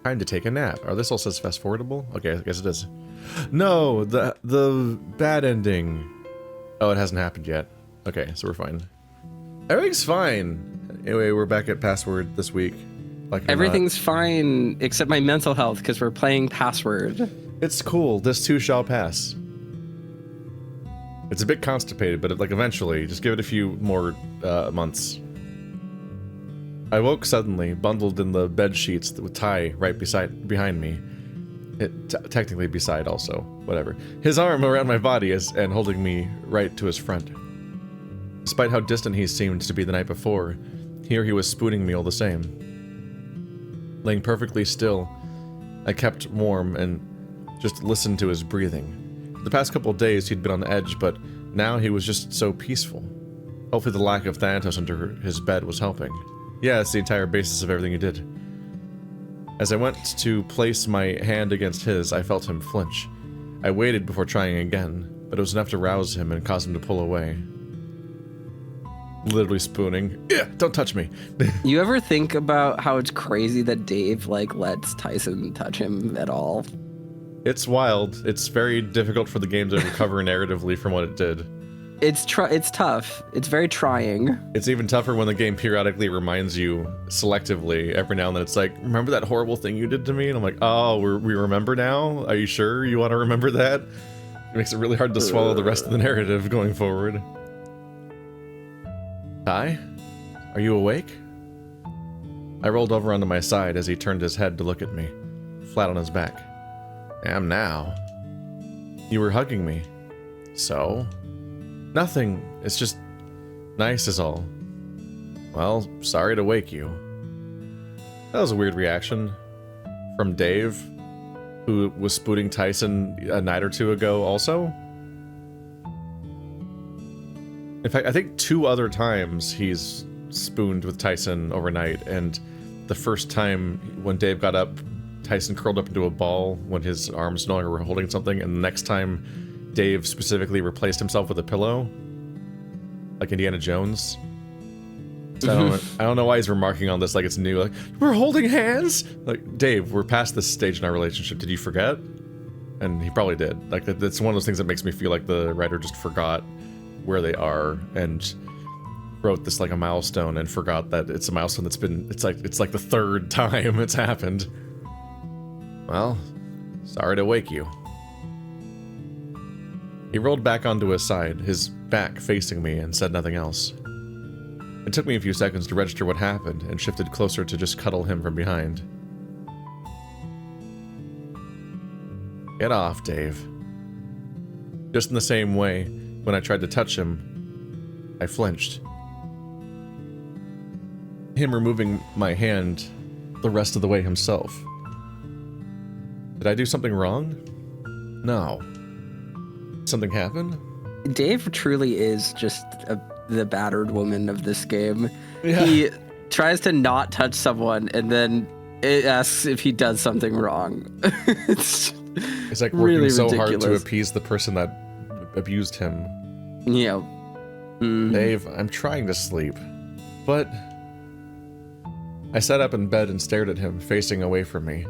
Time to take a nap. Oh, this all says fast forwardable? Okay, I guess it is. No, the bad ending. Oh, it hasn't happened yet. Okay, so we're fine. Everything's fine. Anyway, we're back at Password this week. Like Everything's fine except my mental health because we're playing Password. It's cool. This too shall pass. It's a bit constipated, but like eventually, just give it a few more months. I woke suddenly, bundled in the bed sheets with Ty right behind me. Technically beside also, whatever. His arm around my body and holding me right to his front. Despite how distant he seemed to be the night before, here he was spooning me all the same. Laying perfectly still, I kept warm and just listened to his breathing. The past couple of days he'd been on edge, but now he was just so peaceful. Hopefully the lack of Thanos under his bed was helping. Yeah, it's the entire basis of everything he did. As I went to place my hand against his, I felt him flinch. I waited before trying again, but it was enough to rouse him and cause him to pull away. Literally spooning. Yeah, don't touch me. You ever think about how it's crazy that Dave, like, lets Tyson touch him at all? It's wild. It's very difficult for the game to recover narratively from what it did. It's tough. It's very trying. It's even tougher when the game periodically reminds you selectively every now and then. It's like, remember that horrible thing you did to me? And I'm like, oh, we remember now? Are you sure you want to remember that? It makes it really hard to swallow the rest of the narrative going forward. Ty? Are you awake? I rolled over onto my side as he turned his head to look at me, flat on his back. Am now. You were hugging me. So? Nothing. It's just nice is all. Well, sorry to wake you. That was a weird reaction from Dave, who was spooning Tyson a night or two ago also. In fact, I think 2 other times he's spooned with Tyson overnight, and the first time when Dave got up, Tyson curled up into a ball when his arms no longer were holding something, and the next time Dave specifically replaced himself with a pillow, like Indiana Jones. So I don't know why he's remarking on this like it's new. Like, we're holding hands? Like, Dave, we're past this stage in our relationship. Did you forget? And he probably did. Like, that's one of those things that makes me feel like the writer just forgot where they are and wrote this like a milestone and forgot that it's a milestone that's been, it's like the 3rd time it's happened. Well, sorry to wake you. He rolled back onto his side, his back facing me, and said nothing else. It took me a few seconds to register what happened, and shifted closer to just cuddle him from behind. Get off, Dave. Just in the same way, when I tried to touch him, I flinched. Him removing my hand the rest of the way himself. Did I do something wrong? No. Something happened? Dave truly is just the battered woman of this game. Yeah. He tries to not touch someone, and then it asks if he does something wrong. It's like working really so ridiculous. hard to appease the person that abused him. Yeah. Dave, I'm trying to sleep, but... I sat up in bed and stared at him, facing away from me.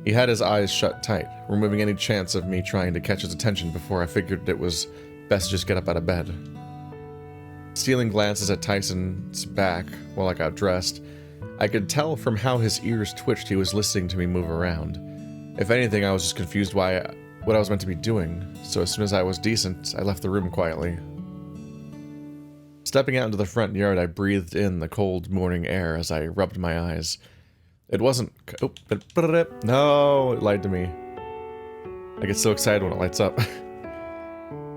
He had his eyes shut tight, removing any chance of me trying to catch his attention before I figured it was best to just get up out of bed. Stealing glances at Tyson's back while I got dressed, I could tell from how his ears twitched he was listening to me move around. If anything, I was just confused what I was meant to be doing, so as soon as I was decent, I left the room quietly. Stepping out into the front yard, I breathed in the cold morning air as I rubbed my eyes. It wasn't... Oh, no, it lied to me. I get so excited when it lights up.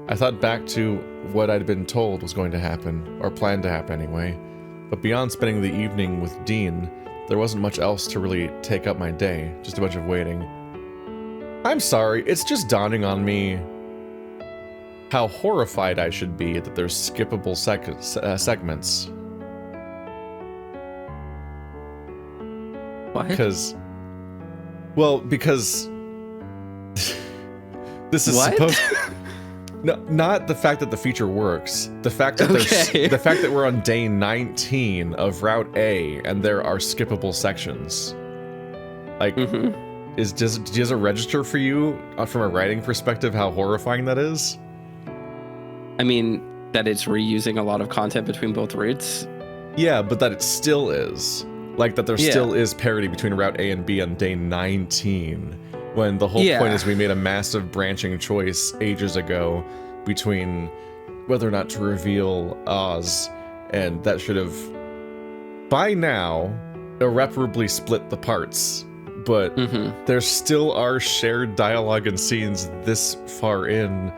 I thought back to what I'd been told was going to happen, or planned to happen anyway, but beyond spending the evening with Dean, there wasn't much else to really take up my day, just a bunch of waiting. I'm sorry, it's just dawning on me how horrified I should be that there's skippable segments. What? Because this is what? supposed. No, not the fact that the feature works. The fact that the fact that we're on day 19 of Route A and there are skippable sections. Like, does it register for you from a writing perspective how horrifying that is? I mean, that it's reusing a lot of content between both routes. Yeah, but that it still is. Like, that there still is parity between Route A and B on day 19, when the whole point is we made a massive branching choice ages ago between whether or not to reveal Oz, and that should have, by now, irreparably split the parts. But there still are shared dialogue and scenes this far in,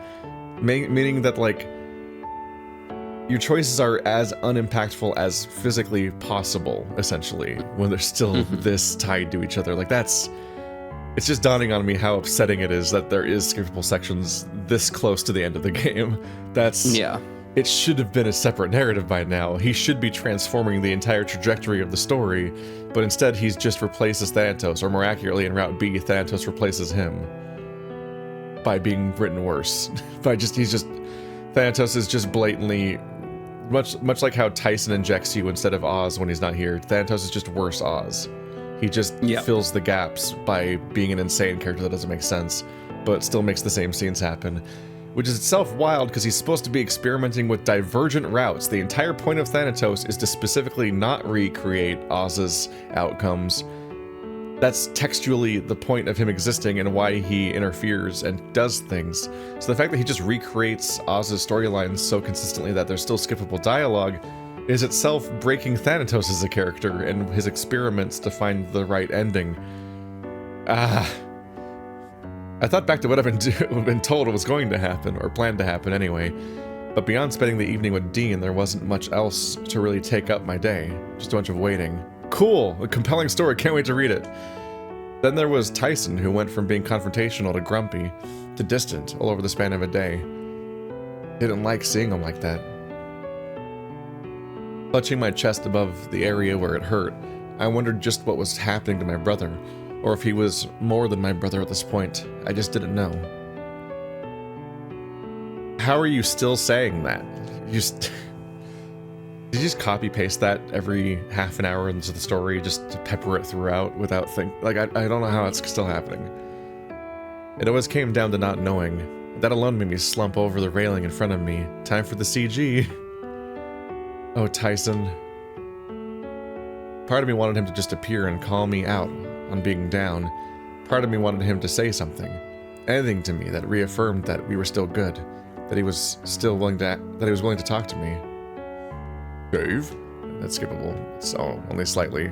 meaning that, like, your choices are as unimpactful as physically possible, essentially, when they're still this tied to each other. Like, it's just dawning on me how upsetting it is that there is skippable sections this close to the end of the game. It should have been a separate narrative by now. He should be transforming the entire trajectory of the story, but instead he's just replaces Thanatos, or more accurately in Route B, Thanatos replaces him by being written worse. Thanatos is just blatantly, much like how Tyson injects you instead of Oz when he's not here, Thanatos is just worse Oz. He just fills the gaps by being an insane character that doesn't make sense, but still makes the same scenes happen. Which is itself wild because he's supposed to be experimenting with divergent routes. The entire point of Thanatos is to specifically not recreate Oz's outcomes. That's textually the point of him existing and why he interferes and does things. So the fact that he just recreates Oz's storylines so consistently that there's still skippable dialogue is itself breaking Thanatos as a character and his experiments to find the right ending. I thought back to what I've been told was going to happen, or planned to happen anyway, but beyond spending the evening with Dean, there wasn't much else to really take up my day. Just a bunch of waiting. Cool! A compelling story, can't wait to read it! Then there was Tyson, who went from being confrontational to grumpy, to distant, all over the span of a day. Didn't like seeing him like that. Clutching my chest above the area where it hurt, I wondered just what was happening to my brother, or if he was more than my brother at this point. I just didn't know. How are you still saying that? Did you just copy-paste that every half an hour into the story just to pepper it throughout without I don't know how it's still happening. It always came down to not knowing. That alone made me slump over the railing in front of me. Time for the CG. Oh, Tyson. Part of me wanted him to just appear and call me out on being down. Part of me wanted him to say something. Anything to me that reaffirmed that we were still good. That he was still willing to talk to me. Dave? That's skippable. It's only slightly.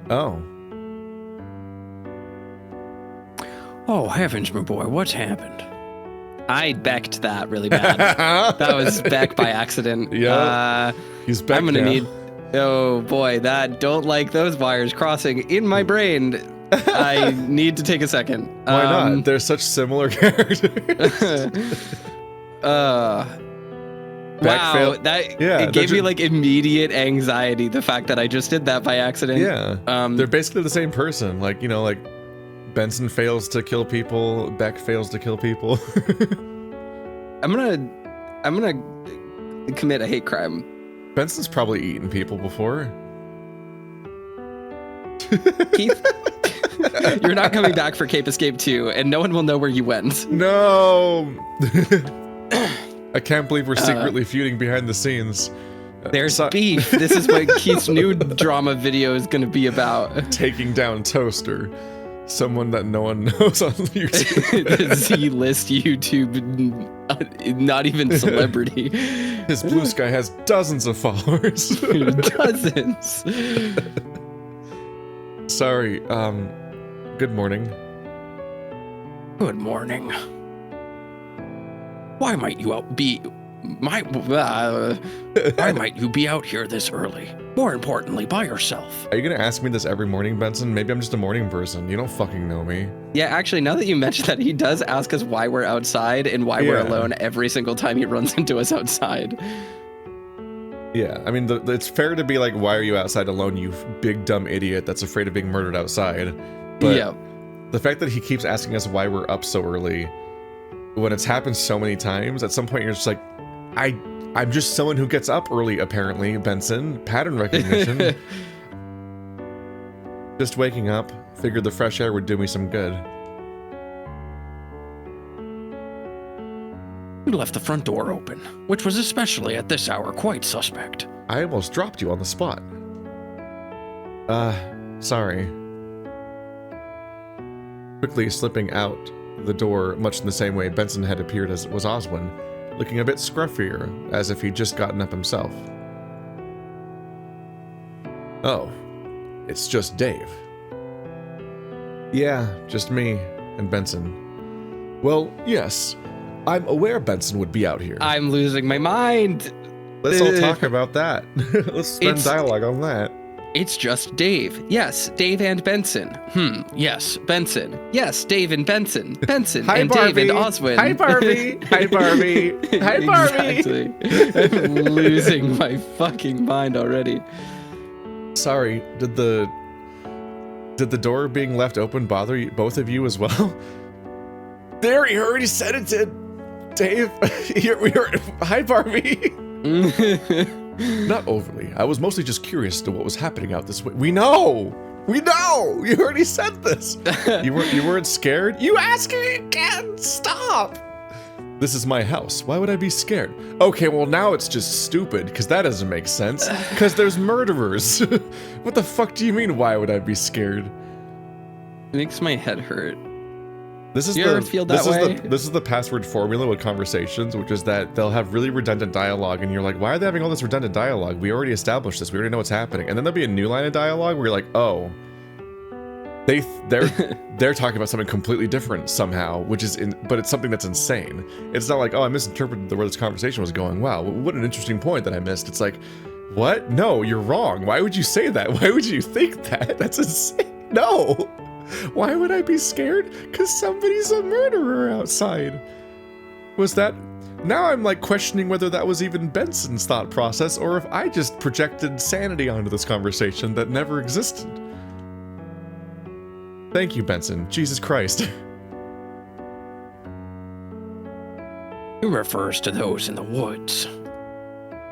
Oh. Oh, heavens, my boy, what's happened? I becked that really bad. That was Beck by accident. Yeah. He's Beck I'm gonna now. need... Oh boy, don't like those wires crossing in my brain. I need to take a second. Why not? They're such similar characters. Wow, it gave me like immediate anxiety, the fact that I just did that by accident. Yeah. They're basically the same person. Like, you know, like Benson fails to kill people, Beck fails to kill people. I'm gonna commit a hate crime. Benson's probably eaten people before. Keith, you're not coming back for Cape Escape 2, and no one will know where you went. No! I can't believe we're secretly feuding behind the scenes. There's beef. This is what Keith's nude drama video is going to be about. Taking down Toaster. Someone that no one knows on YouTube. Z-list YouTube, not even celebrity. His Blue Sky has dozens of followers. Dozens. Sorry, good morning. Good morning. Why might you be out here this early? More importantly, by yourself. Are you gonna ask me this every morning, Benson? Maybe I'm just a morning person. You don't fucking know me. Yeah, actually, now that you mention that, he does ask us why we're outside and why we're alone every single time he runs into us outside. Yeah, I mean, it's fair to be like, why are you outside alone, you big dumb idiot that's afraid of being murdered outside? But the fact that he keeps asking us why we're up so early, when it's happened so many times, at some point you're just like, I'm just someone who gets up early, apparently, Benson. Pattern recognition. Just waking up, figured the fresh air would do me some good. You left the front door open, which was especially at this hour quite suspect. I almost dropped you on the spot. Sorry. Quickly slipping out the door, much in the same way Benson had appeared as was Oswin, looking a bit scruffier, as if he'd just gotten up himself. Oh, it's just Dave. Yeah, just me and Benson. Well, yes, I'm aware Benson would be out here. I'm losing my mind. Let's all talk about that. Let's spend dialogue on that. It's just Dave. Yes, Dave and Benson. Yes, Benson. Yes, Dave and Benson. Benson Hi, and Barbie. Dave and Oswin. Hi, Barbie. Hi, Barbie. Hi, Barbie. Exactly. I'm losing my fucking mind already. Sorry, did the door being left open bother you, both of you as well? There, you already said it did. Dave, we heard. Hi, Barbie. Not overly. I was mostly just curious as to what was happening out this way. We know. You already said this. You weren't scared. You asking again? Stop. This is my house. Why would I be scared? Okay, well now it's just stupid because that doesn't make sense. Because there's murderers. What the fuck do you mean? Why would I be scared? It makes my head hurt. This is this is the password formula with conversations, which is that they'll have really redundant dialogue, and you're like, why are they having all this redundant dialogue? We already established this. We already know what's happening. And then there'll be a new line of dialogue where you're like, oh, they're talking about something completely different somehow, but it's something that's insane. It's not like, oh, I misinterpreted where this conversation was going. Wow, what an interesting point that I missed. It's like, what? No, you're wrong. Why would you say that? Why would you think that? That's insane. No. Why would I be scared? Because somebody's a murderer outside. Was that... Now I'm like questioning whether that was even Benson's thought process or if I just projected sanity onto this conversation that never existed. Thank you, Benson. Jesus Christ. He refers to those in the woods.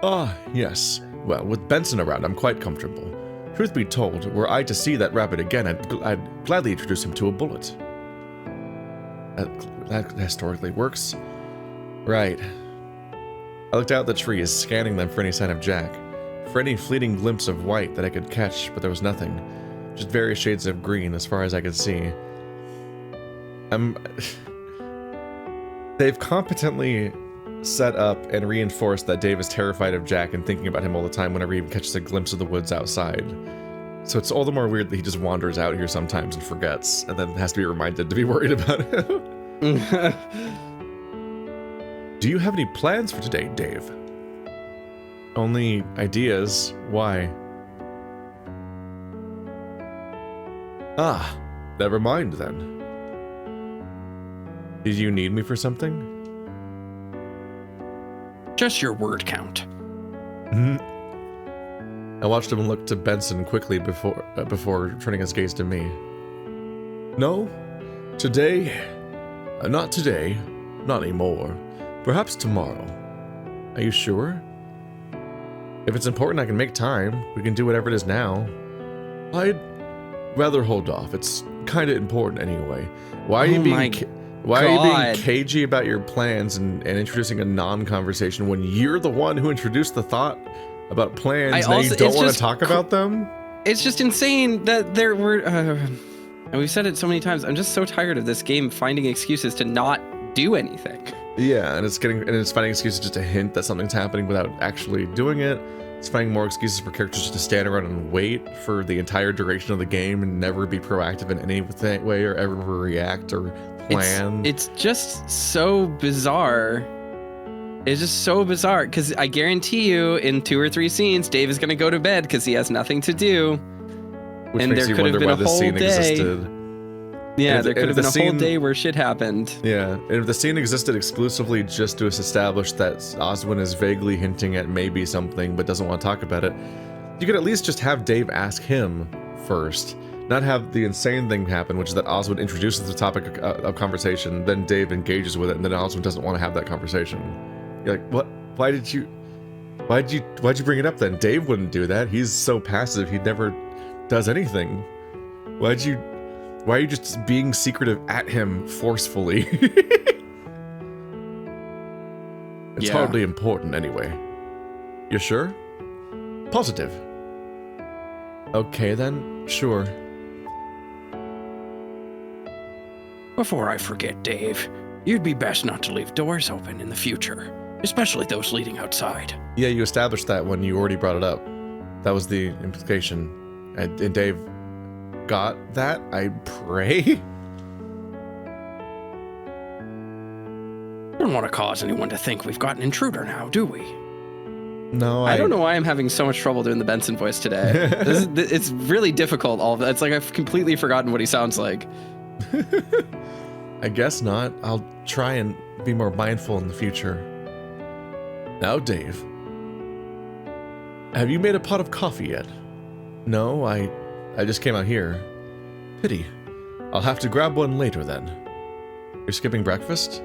Ah, yes. Well, with Benson around, I'm quite comfortable. Truth be told, were I to see that rabbit again, I'd gladly introduce him to a bullet. That historically works. Right. I looked out the trees, scanning them for any sign of Jack. For any fleeting glimpse of white that I could catch, but there was nothing. Just various shades of green as far as I could see. They've competently set up and reinforced that Dave is terrified of Jack and thinking about him all the time whenever he catches a glimpse of the woods outside. So it's all the more weird that he just wanders out here sometimes and forgets, and then has to be reminded to be worried about him. Do you have any plans for today, Dave? Only ideas. Why? Ah, never mind then. Did you need me for something? Just your word count. I watched him look to Benson quickly before turning his gaze to me. No, today, not today, not anymore. Perhaps tomorrow. Are you sure? If it's important, I can make time. We can do whatever it is now. I'd rather hold off. It's kind of important anyway. Why are you being cagey about your plans and introducing a non-conversation when you're the one who introduced the thought about plans and you don't want to talk about them? It's just insane that there were, and we've said it so many times, I'm just so tired of this game finding excuses to not do anything. Yeah, and it's finding excuses just to hint that something's happening without actually doing it. It's finding more excuses for characters just to stand around and wait for the entire duration of the game and never be proactive in any way or ever react or plan. It's just so bizarre. It's just so bizarre because I guarantee you in 2 or 3 scenes, Dave is going to go to bed because he has nothing to do. Which makes you wonder why this scene existed. Yeah, there could have been a whole day where shit happened. Yeah, and if the scene existed exclusively just to establish that Oswin is vaguely hinting at maybe something but doesn't want to talk about it, you could at least just have Dave ask him first. Not have the insane thing happen, which is that Oswin introduces the topic of conversation, then Dave engages with it, and then Oswin doesn't want to have that conversation. You're like, what? Why'd you bring it up then? Dave wouldn't do that. He's so passive, he never does anything. Why are you just being secretive at him forcefully? It's hardly important anyway. You sure? Positive. Okay then, sure. Before I forget, Dave, you'd be best not to leave doors open in the future, especially those leading outside. Yeah, you established that when you already brought it up. That was the implication. And Dave got that, I pray? Don't want to cause anyone to think we've got an intruder now, do we? No, I don't know why I'm having so much trouble doing the Benson voice today. It's really difficult. It's like I've completely forgotten what he sounds like. I guess not. I'll try and be more mindful in the future. Now, Dave, have you made a pot of coffee yet? No, I just came out here. Pity. I'll have to grab one later then. You're skipping breakfast?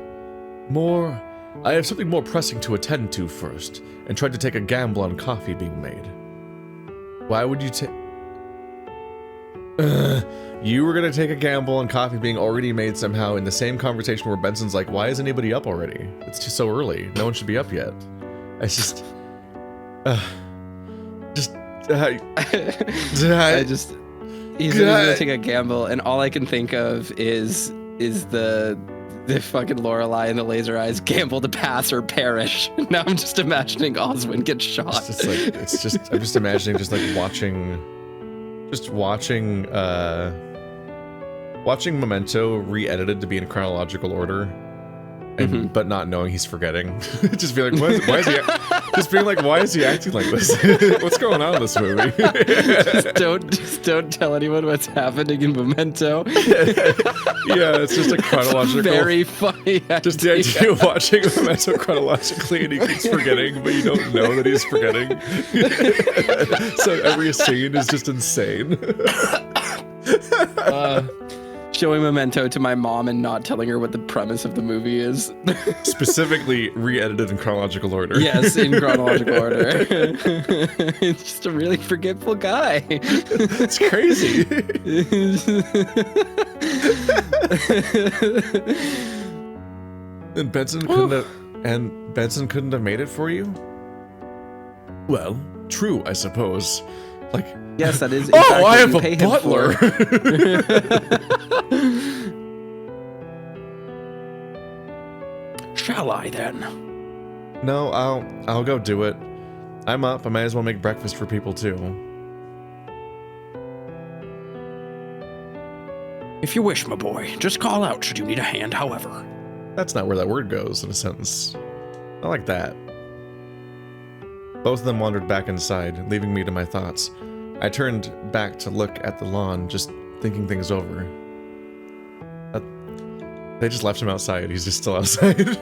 I have something more pressing to attend to first, and tried to take a gamble on coffee being made. Why would you take... You were gonna take a gamble on coffee being already made somehow in the same conversation where Benson's like, why is anybody up already? It's just so early. No one should be up yet. He's just gonna take a gamble, and all I can think of is the fucking Lorelei and the laser eyes gamble to pass or perish. Now I'm just imagining Oswin get shot. I'm just imagining just like watching Memento re-edited to be in chronological order, and but not knowing he's forgetting. Just be like, why is he acting like this? What's going on in this movie? just don't tell anyone what's happening in Memento. Yeah, it's just a chronological. Very funny. Just the idea of watching Memento chronologically and he keeps forgetting, but you don't know that he's forgetting. So every scene is just insane. Showing Memento to my mom and not telling her what the premise of the movie is. Specifically re-edited in chronological order. Yes, in chronological order. It's just a really forgetful guy. It's crazy. And Benson couldn't have made it for you? Well, true, I suppose. Like, yes, that is. Oh, I have a butler. Shall I then? No, I'll go do it. I'm up. I might as well make breakfast for people too. If you wish, my boy, just call out should you need a hand, however. That's not where that word goes in a sentence. I like that. Both of them wandered back inside, leaving me to my thoughts. I turned back to look at the lawn, just thinking things over. They just left him outside. He's just still outside.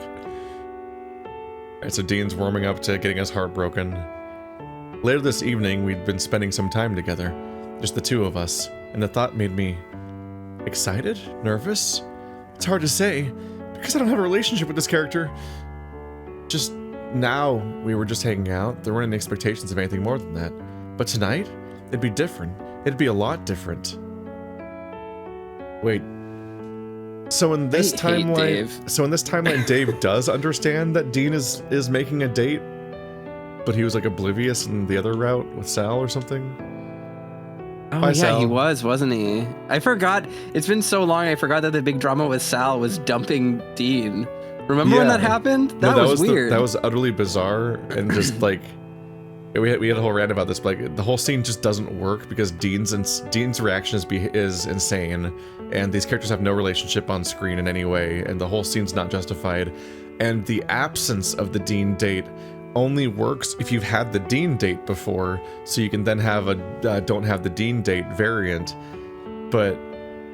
Alright, so Dean's warming up to getting his heart broken. Later this evening, we'd been spending some time together, just the two of us, and the thought made me excited? Nervous? It's hard to say, because I don't have a relationship with this character. Just now, we were just hanging out. There weren't any expectations of anything more than that. But tonight, it'd be different. It'd be a lot different. Wait. So in this timeline, Dave does understand that Dean is making a date, but he was like oblivious in the other route with Sal or something. Oh Bye, yeah, Sal. he was, wasn't he? I forgot. It's been so long. I forgot that the big drama with Sal was dumping Dean. Remember when that happened? That was weird. That was utterly bizarre and just like we had a whole rant about this. But like the whole scene just doesn't work because Dean's reaction is insane, and these characters have no relationship on screen in any way, and the whole scene's not justified. And the absence of the Dean date only works if you've had the Dean date before, so you can then have a don't have the Dean date variant. But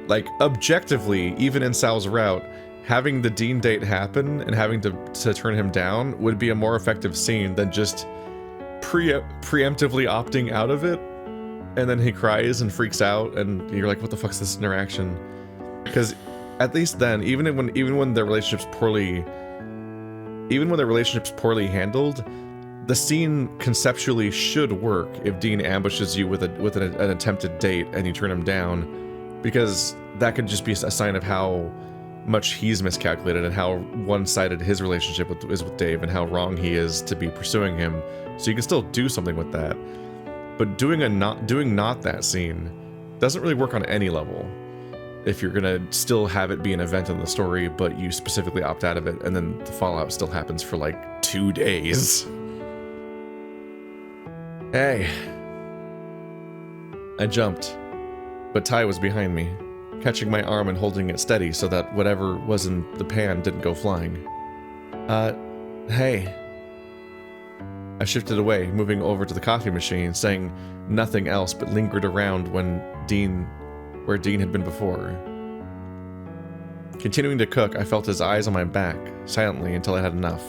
like objectively, even in Sal's route, having the Dean date happen and having to turn him down would be a more effective scene than just preemptively opting out of it, and then he cries and freaks out, and you're like, what the fuck's this interaction? Because at least then, even when their relationship's poorly handled, the scene conceptually should work if Dean ambushes you with an attempted date and you turn him down. because that could just be a sign of how much he's miscalculated and how one-sided his relationship is with Dave and how wrong he is to be pursuing him. So you can still do something with that, but doing not that scene doesn't really work on any level. If you're gonna still have it be an event in the story, but you specifically opt out of it, and then the fallout still happens for like 2 days. Hey. I jumped, but Ty was behind me, catching my arm and holding it steady so that whatever was in the pan didn't go flying. Hey. I shifted away, moving over to the coffee machine, saying nothing else but lingered around where Dean had been before. Continuing to cook, I felt his eyes on my back, silently until I had enough.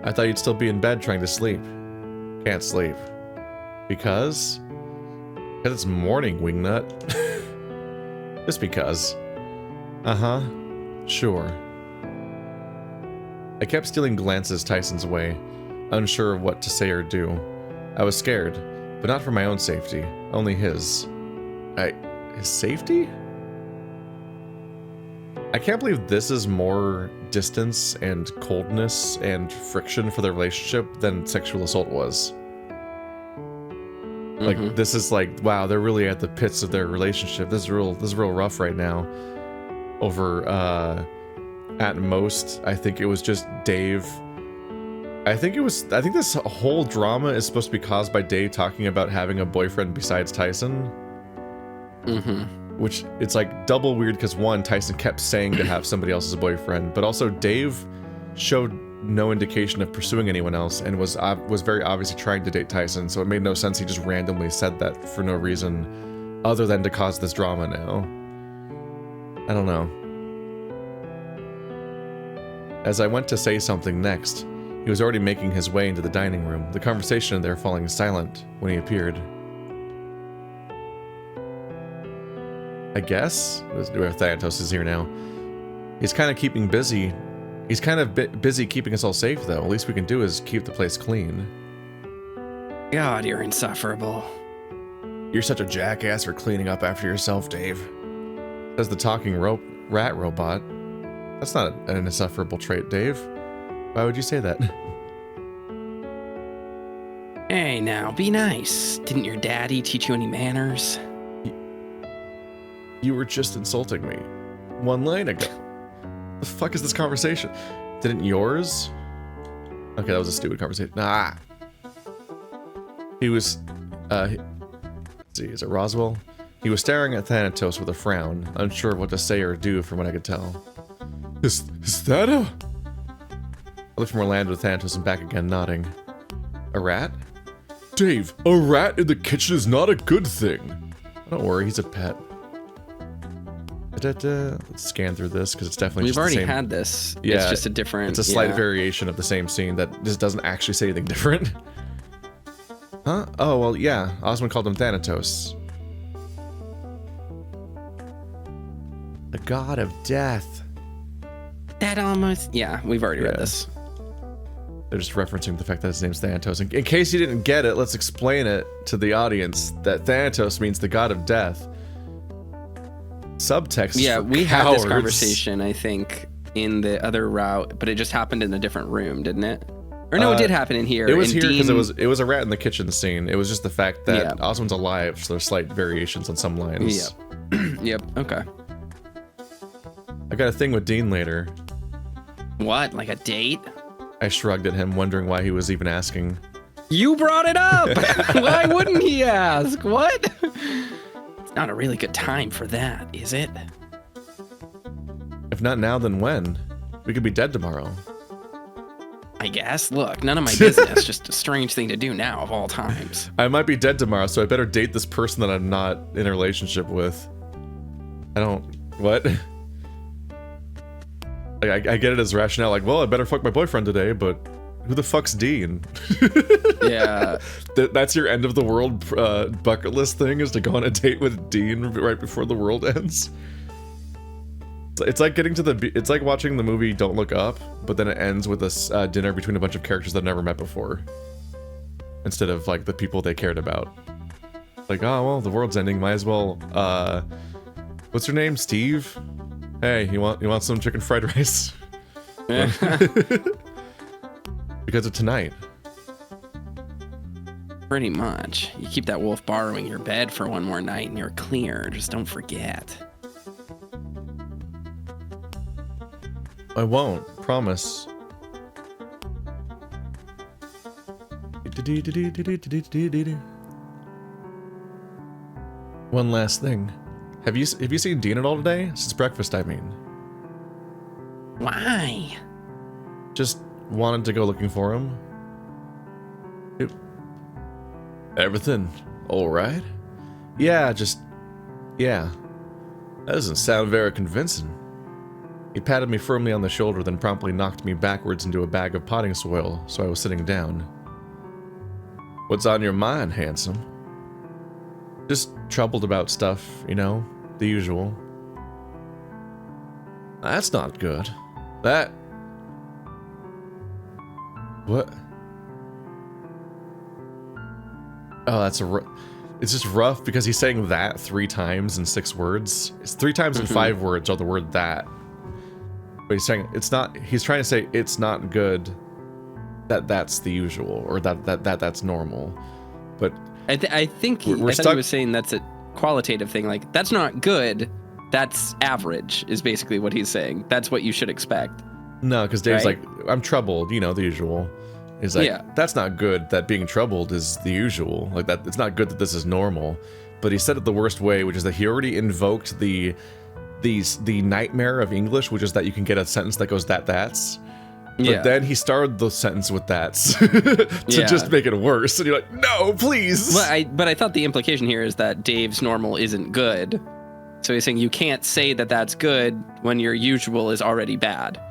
I thought you'd still be in bed trying to sleep. Can't sleep. Because? Because it's morning, wingnut. Just because. Uh-huh. Sure. I kept stealing glances Tyson's way, unsure of what to say or do. I was scared, but not for my own safety, only his. His safety? I can't believe this is more distance and coldness and friction for the relationship than sexual assault was. Like, this is like, wow, they're really at the pits of their relationship. This is real rough right now. Over, at most, I think it was just Dave. I think this whole drama is supposed to be caused by Dave talking about having a boyfriend besides Tyson. Which, it's like double weird because one, Tyson kept saying to have somebody else as a boyfriend, but also Dave showed no indication of pursuing anyone else and was very obviously trying to date Tyson, so it made no sense he just randomly said that for no reason other than to cause this drama now. I don't know. As I went to say something next, he was already making his way into the dining room, the conversation in there falling silent when he appeared. I guess? Thanos is here now. He's kind of keeping busy. He's kind of busy keeping us all safe, though. At least we can do is keep the place clean. God, you're insufferable. You're such a jackass for cleaning up after yourself, Dave. Says the talking rat robot. That's not an insufferable trait, Dave. Why would you say that? Hey, now, be nice. Didn't your daddy teach you any manners? You were just insulting me 1 line ago. The fuck is this conversation? Didn't yours? Okay, that was a stupid conversation. Ah. He was, let's see, is it Roswell? He was staring at Thanatos with a frown, unsure of what to say or do from what I could tell. Is that a... I looked from Orlando to Thanatos and back again, nodding. A rat? Dave, a rat in the kitchen is not a good thing. Don't worry, he's a pet. Let's scan through this because it's definitely We've just already the same. had this. Yeah, it's just a different. It's a slight variation of the same scene that just doesn't actually say anything different. Huh? Oh well, yeah. Oswin called him Thanatos, the god of death. That almost. Yeah, we've already read this. They're just referencing the fact that his name's Thanatos. In case you didn't get it, let's explain it to the audience that Thanatos means the god of death. Subtext. Yeah, we cowards. had this conversation, I think, in the other route, but it just happened in a different room, didn't it? Or no, it did happen in here. It was and here because it was a rat in the kitchen scene. It was just the fact that Yeah. Oswin's alive, so there's slight variations on some lines. Yep. Yep. Okay. I got a thing with Dean later. What? Like a date? I shrugged at him, wondering why he was even asking. You brought it up. Why wouldn't he ask? What? It's not a really good time for that, is it? If not now, then when? We could be dead tomorrow. I guess. Look, none of my business. Just a strange thing to do now of all times. I might be dead tomorrow, so I better date this person that I'm not in a relationship with. I don't... What? Like, I get it as rationale, like, well, I better fuck my boyfriend today, but who the fuck's Dean? Yeah. That's your end of the world bucket list thing, is to go on a date with Dean right before the world ends? It's like getting to it's like watching the movie Don't Look Up, but then it ends with a dinner between a bunch of characters that I've never met before, instead of like the people they cared about. Like, oh, well, the world's ending. Might as well, what's her name? Steve? Hey, you want some chicken fried rice? Because of tonight. Pretty much. You keep that wolf borrowing your bed for one more night and you're clear. Just don't forget. I won't. Promise. One last thing. Have you seen Dean at all today? Since breakfast, I mean. Why? Just wanted to go looking for him. Everything all right? Yeah. That doesn't sound very convincing. He patted me firmly on the shoulder, then promptly knocked me backwards into a bag of potting soil, so I was sitting down. What's on your mind, handsome? Just troubled about stuff, you know, the usual. That's not good. What? Oh, it's just rough because he's saying that 3 times in 6 words. It's 3 times in 5 words are the word that. But he's saying he's trying to say it's not good that's the usual, or that's normal. But I think he was saying that's a qualitative thing. Like, that's not good, that's average, is basically what he's saying. That's what you should expect. No, because Dave's right? like, I'm troubled, you know, the usual. He's like, yeah. That's not good, that being troubled is the usual. Like, that it's not good that this is normal. But he said it the worst way, which is that he already invoked the nightmare of English, which is that you can get a sentence that goes that's. But then he started the sentence with that's to just make it worse. And you're like, no, please. But I thought the implication here is that Dave's normal isn't good. So he's saying you can't say that that's good when your usual is already bad.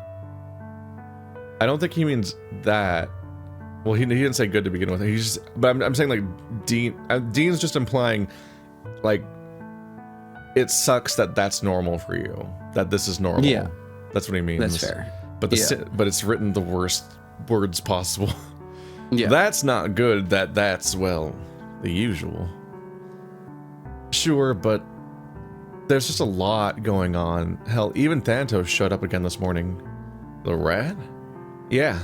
I don't think he means that. Well, he didn't say good to begin with. But I'm saying, like, Dean's just implying, like, it sucks that that's normal for you. That this is normal. Yeah. That's what he means. That's fair. But but it's written the worst words possible. Yeah. That's not good. That's, well, the usual. Sure, but there's just a lot going on. Hell, even Thanos showed up again this morning. The rat? Yeah.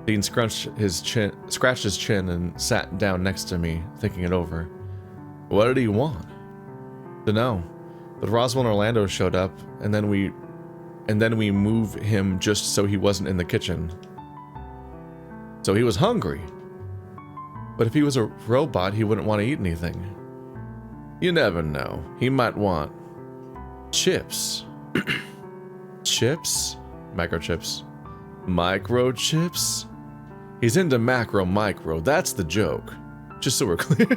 Dean scratched his chin and sat down next to me, thinking it over. What did he want? Dunno. But Roswell and Orlando showed up, and then we move him just so he wasn't in the kitchen. So he was hungry. But if he was a robot, he wouldn't want to eat anything. You never know. He might want chips. Chips? Microchips. Microchips? He's into micro. That's the joke. Just so we're clear.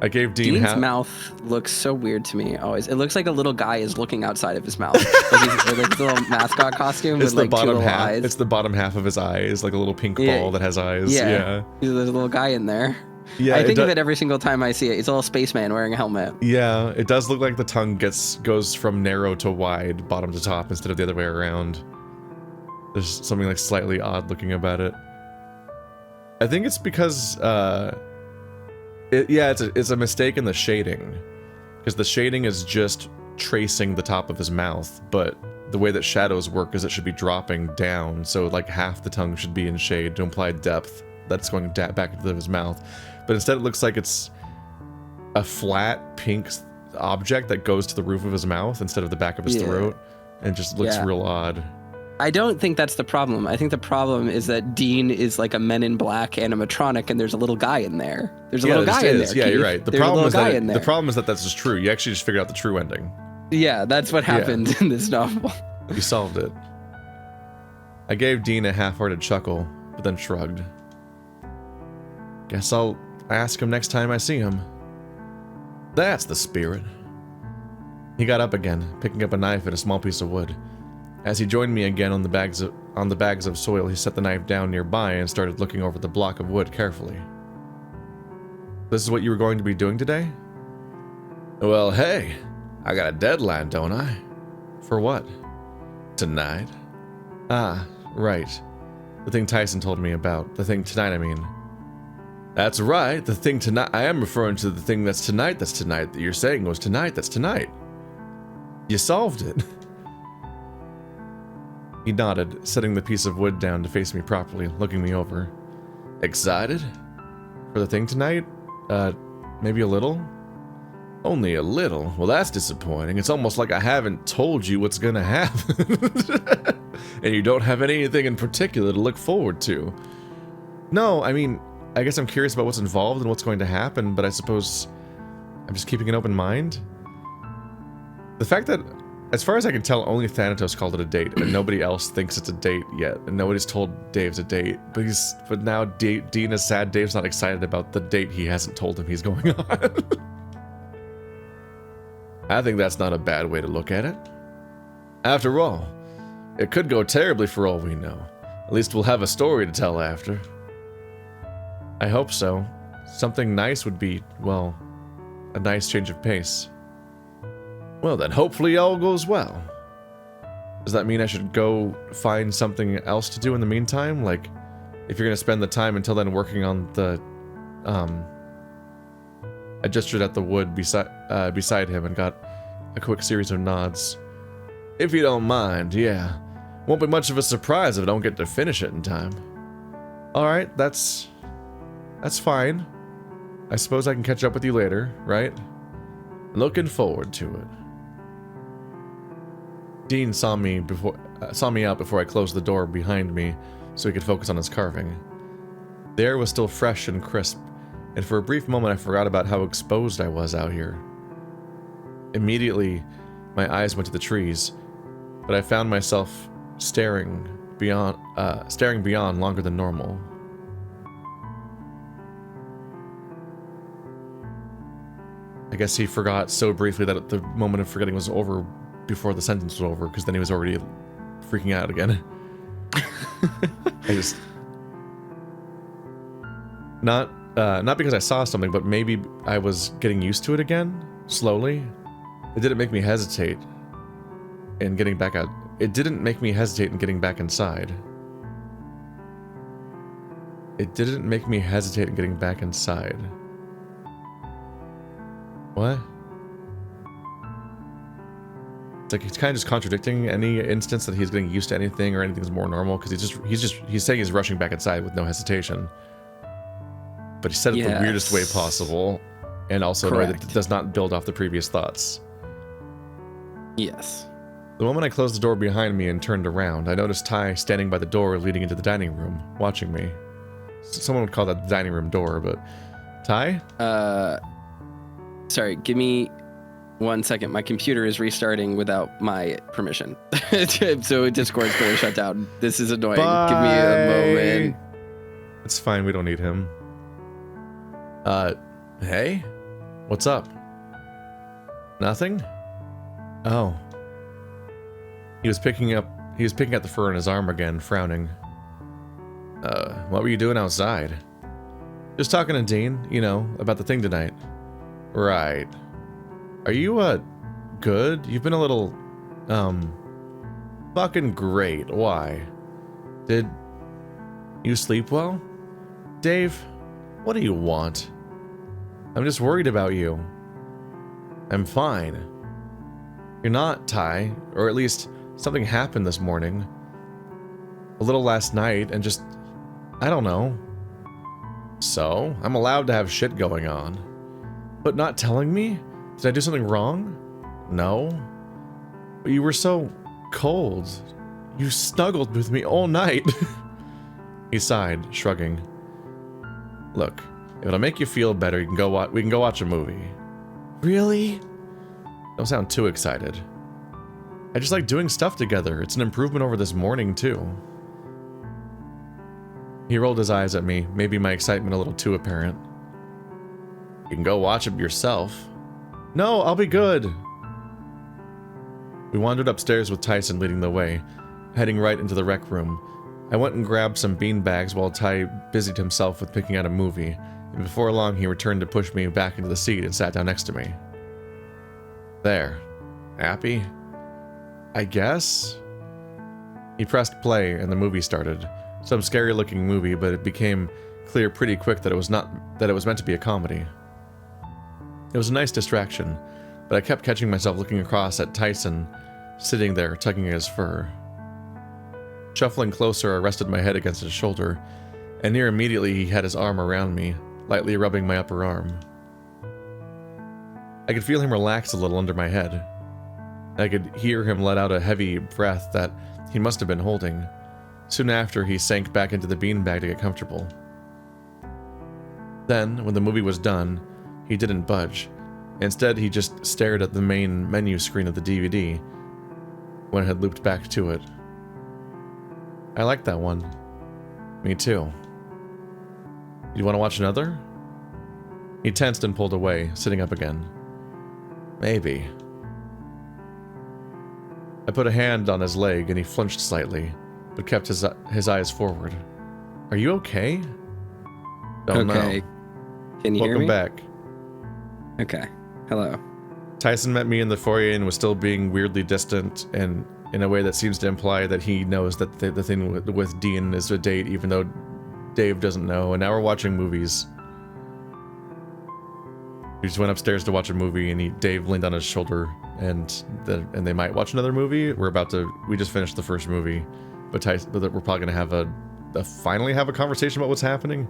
I gave Dean's mouth looks so weird to me always. It looks like a little guy is looking outside of his mouth. like his little mascot costume with like 2 little eyes. It's the bottom half of his eyes, like a little pink ball that has eyes. Yeah. There's a little guy in there. Yeah, I think of it every single time I see it. It's a little spaceman wearing a helmet. Yeah, it does look like the tongue goes from narrow to wide, bottom to top, instead of the other way around. There's something like slightly odd looking about it. I think it's because it's a mistake in the shading, because the shading is just tracing the top of his mouth, but the way that shadows work is it should be dropping down, so like half the tongue should be in shade to imply depth that's going back into his mouth. But instead it looks like it's a flat pink object that goes to the roof of his mouth instead of the back of his throat, and just looks real odd. I don't think that's the problem. I think the problem is that Dean is like a Men in Black animatronic, and there's a little guy in there. There's a little guy in there. Yeah, Keith. You're right. The problem is that that's just true. You actually just figured out the true ending. Yeah, that's what happened in this novel. You solved it. I gave Dean a half-hearted chuckle, but then shrugged. Guess I'll ask him next time I see him. That's the spirit. He got up again, picking up a knife and a small piece of wood. As he joined me again on the bags of soil, he set the knife down nearby and started looking over the block of wood carefully. This is what you were going to be doing today? Well, hey, I got a deadline, don't I? For what? Tonight? Ah, right. The thing Tyson told me about. The thing tonight, I mean. That's right, the thing tonight. I am referring to the thing that's tonight, that you're saying was tonight, that's tonight. You solved it. He nodded, setting the piece of wood down to face me properly, looking me over. Excited? For the thing tonight? Maybe a little? Only a little? Well, that's disappointing. It's almost like I haven't told you what's gonna happen. And you don't have anything in particular to look forward to. No, I mean, I guess I'm curious about what's involved and what's going to happen, but I suppose I'm just keeping an open mind. The fact that, as far as I can tell, only Thanatos called it a date, and nobody else thinks it's a date yet, and nobody's told Dave's a date, but now Dean is sad Dave's not excited about the date he hasn't told him he's going on. I think that's not a bad way to look at it. After all, it could go terribly for all we know. At least we'll have a story to tell after. I hope so. Something nice would be, well, a nice change of pace. Well then, hopefully all goes well. Does that mean I should go find something else to do in the meantime? Like, if you're gonna spend the time until then working on the, I gestured at the wood beside him and got a quick series of nods. If you don't mind, yeah. Won't be much of a surprise if I don't get to finish it in time. Alright, that's fine. I suppose I can catch up with you later, right? Looking forward to it. Dean saw me out before I closed the door behind me so he could focus on his carving. The air was still fresh and crisp, and for a brief moment I forgot about how exposed I was out here. Immediately, my eyes went to the trees, but I found myself staring beyond longer than normal. I guess he forgot so briefly that the moment of forgetting was over before the sentence was over, because then he was already freaking out again. Not because I saw something, but maybe I was getting used to it again, slowly. It didn't make me hesitate in getting back out. It didn't make me hesitate in getting back inside. It didn't make me hesitate in getting back inside. What? It's like he's kind of just contradicting any instance that he's getting used to anything or anything's more normal, because he's saying he's rushing back inside with no hesitation. But he said it the weirdest way possible, and also in a way that does not build off the previous thoughts. Yes. The moment I closed the door behind me and turned around, I noticed Ty standing by the door leading into the dining room, watching me. Someone would call that the dining room door, but... Ty? Sorry, give me 1 second. My computer is restarting without my permission. So Discord's going to shut down. This is annoying. Bye. Give me a moment. It's fine, we don't need him. Hey? What's up? Nothing? Oh. He was picking at the fur on his arm again, frowning. What were you doing outside? Just talking to Dean, you know, about the thing tonight. Right. Are you, good? You've been a little, fucking great. Why? Did you sleep well? Dave, what do you want? I'm just worried about you. I'm fine. You're not, Ty, or at least something happened this morning. A little last night, and just, I don't know. So, I'm allowed to have shit going on. But not telling me? Did I do something wrong? No. But you were so cold. You snuggled with me all night. He sighed, shrugging. Look, if it'll make you feel better, we can go watch a movie. Really? Don't sound too excited. I just like doing stuff together. It's an improvement over this morning, too. He rolled his eyes at me, maybe my excitement a little too apparent. You can go watch it yourself. No, I'll be good. We wandered upstairs with Tyson leading the way, heading right into the rec room. I went and grabbed some bean bags while Ty busied himself with picking out a movie, and before long he returned to push me back into the seat and sat down next to me. There. Happy? I guess? He pressed play and the movie started. Some scary looking movie, but it became clear pretty quick that it was meant to be a comedy. It was a nice distraction, but I kept catching myself looking across at Tyson, sitting there tugging at his fur. Shuffling closer, I rested my head against his shoulder, and near immediately he had his arm around me, lightly rubbing my upper arm. I could feel him relax a little under my head. I could hear him let out a heavy breath that he must have been holding. Soon after, he sank back into the beanbag to get comfortable. Then, when the movie was done, he didn't budge. Instead, he just stared at the main menu screen of the DVD when it had looped back to it. I liked that one. Me too. You want to watch another? He tensed and pulled away, sitting up again. Maybe. I put a hand on his leg and he flinched slightly, but kept his eyes forward. Are you okay? Don't know. Can you hear me? Welcome back. Okay. Hello. Tyson met me in the foyer and was still being weirdly distant, and in a way that seems to imply that he knows that the thing with Dean is a date, even though Dave doesn't know. And now we're watching movies. We just went upstairs to watch a movie, and Dave leaned on his shoulder, and they might watch another movie. We just finished the first movie, but we're probably gonna finally have a conversation about what's happening.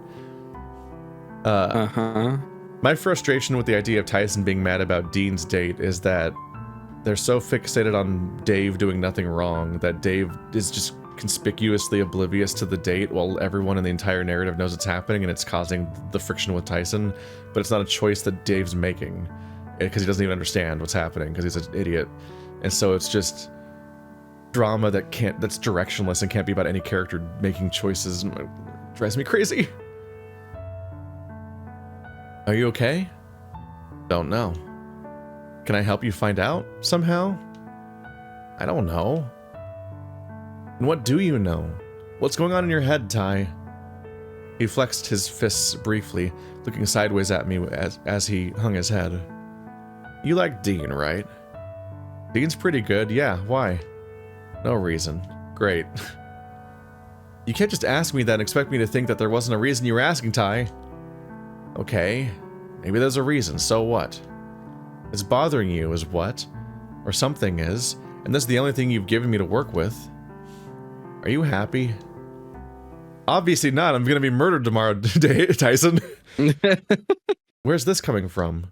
My frustration with the idea of Tyson being mad about Dean's date is that they're so fixated on Dave doing nothing wrong that Dave is just conspicuously oblivious to the date while everyone in the entire narrative knows it's happening, and it's causing the friction with Tyson. But it's not a choice that Dave's making because he doesn't even understand what's happening because he's an idiot. And so it's just drama that's directionless and can't be about any character making choices. It drives me crazy. Are you okay? Don't know. Can I help you find out somehow? I don't know. And what do you know? What's going on in your head, Ty? He flexed his fists briefly, looking sideways at me as he hung his head. You like Dean, right? Dean's pretty good, yeah, why? No reason. Great. You can't just ask me that and expect me to think that there wasn't a reason you were asking, Ty. Okay, maybe there's a reason, so what? It's bothering you is what? Or something is, and this is the only thing you've given me to work with. Are you happy? Obviously not, I'm gonna be murdered tomorrow, Tyson. Where's this coming from?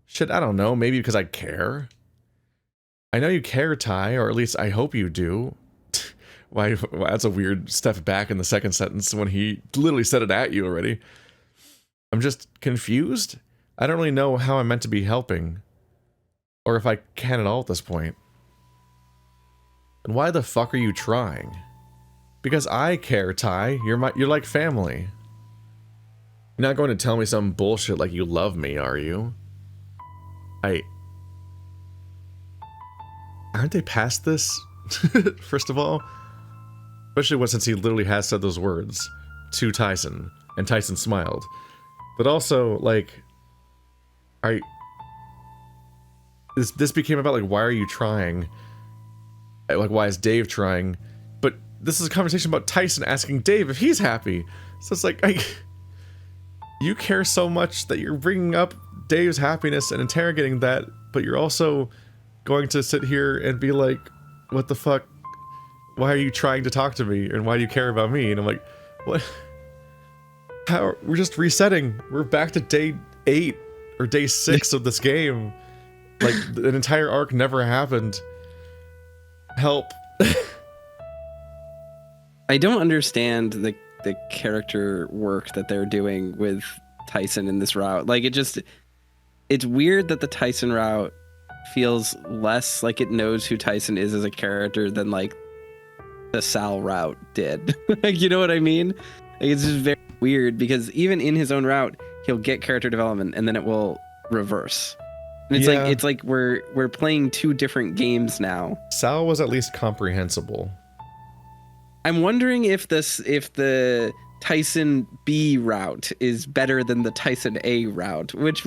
Shit, I don't know, maybe because I care? I know you care, Ty, or at least I hope you do. Why, that's a weird step back in the second sentence when he literally said it at you already. I'm just confused. I don't really know how I'm meant to be helping. Or if I can at all at this point. And why the fuck are you trying? Because I care, Ty. You're like family. You're not going to tell me some bullshit like you love me, are you? Aren't they past this? First of all? Especially since he literally has said those words to Tyson. And Tyson smiled. But also, like, this became about, like, why are you trying? Like, why is Dave trying? But this is a conversation about Tyson asking Dave if he's happy. So it's like, you care so much that you're bringing up Dave's happiness and interrogating that, but you're also going to sit here and be like, what the fuck? Why are you trying to talk to me? And why do you care about me? And I'm like, what? We're just resetting. We're back to day 8 or day 6 of this game. Like, an entire arc never happened. Help. I don't understand the character work that they're doing with Tyson in this route. Like, it's weird that the Tyson route feels less like it knows who Tyson is as a character than, like, the Sal route did. Like, you know what I mean? Like, it's just very weird because even in his own route, he'll get character development and then it will reverse. And it's like we're playing 2 different games now. Sal was at least comprehensible. I'm wondering if the Tyson B route is better than the Tyson A route, which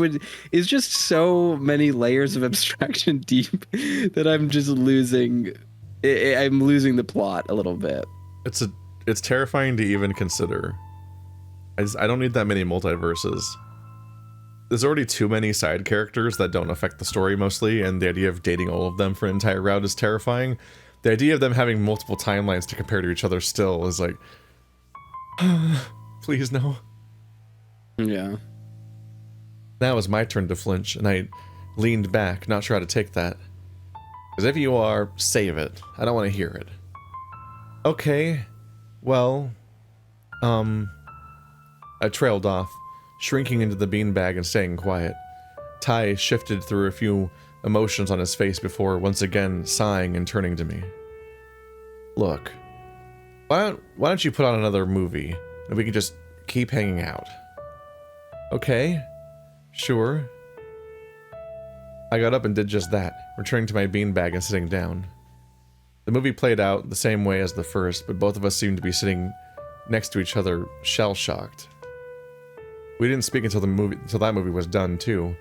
is just so many layers of abstraction deep that I'm just losing. I'm losing the plot a little bit. It's terrifying to even consider. I don't need that many multiverses. There's already too many side characters that don't affect the story mostly, and the idea of dating all of them for an entire route is terrifying. The idea of them having multiple timelines to compare to each other still is like, please no. Yeah. Now it was my turn to flinch, and I leaned back, not sure how to take that. Because if you are, save it. I don't want to hear it. Okay, well, I trailed off, shrinking into the beanbag and staying quiet. Ty shifted through a few emotions on his face before once again sighing and turning to me. Look, why don't you put on another movie, and we can just keep hanging out? Okay, sure. I got up and did just that, returning to my beanbag and sitting down. The movie played out the same way as the first, but both of us seemed to be sitting next to each other, shell-shocked. We didn't speak until that movie was done, too,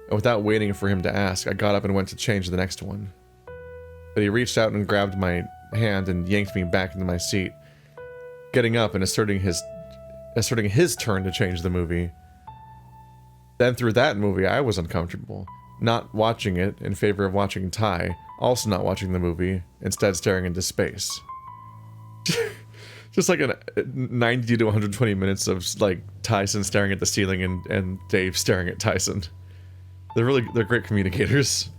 and without waiting for him to ask, I got up and went to change the next one. But he reached out and grabbed my hand and yanked me back into my seat, getting up and asserting his turn to change the movie. Then through that movie, I was uncomfortable, not watching it in favor of watching Ty, also not watching the movie, instead staring into space. Just like a 90 to 120 minutes of like Tyson staring at the ceiling and Dave staring at Tyson. They're great communicators.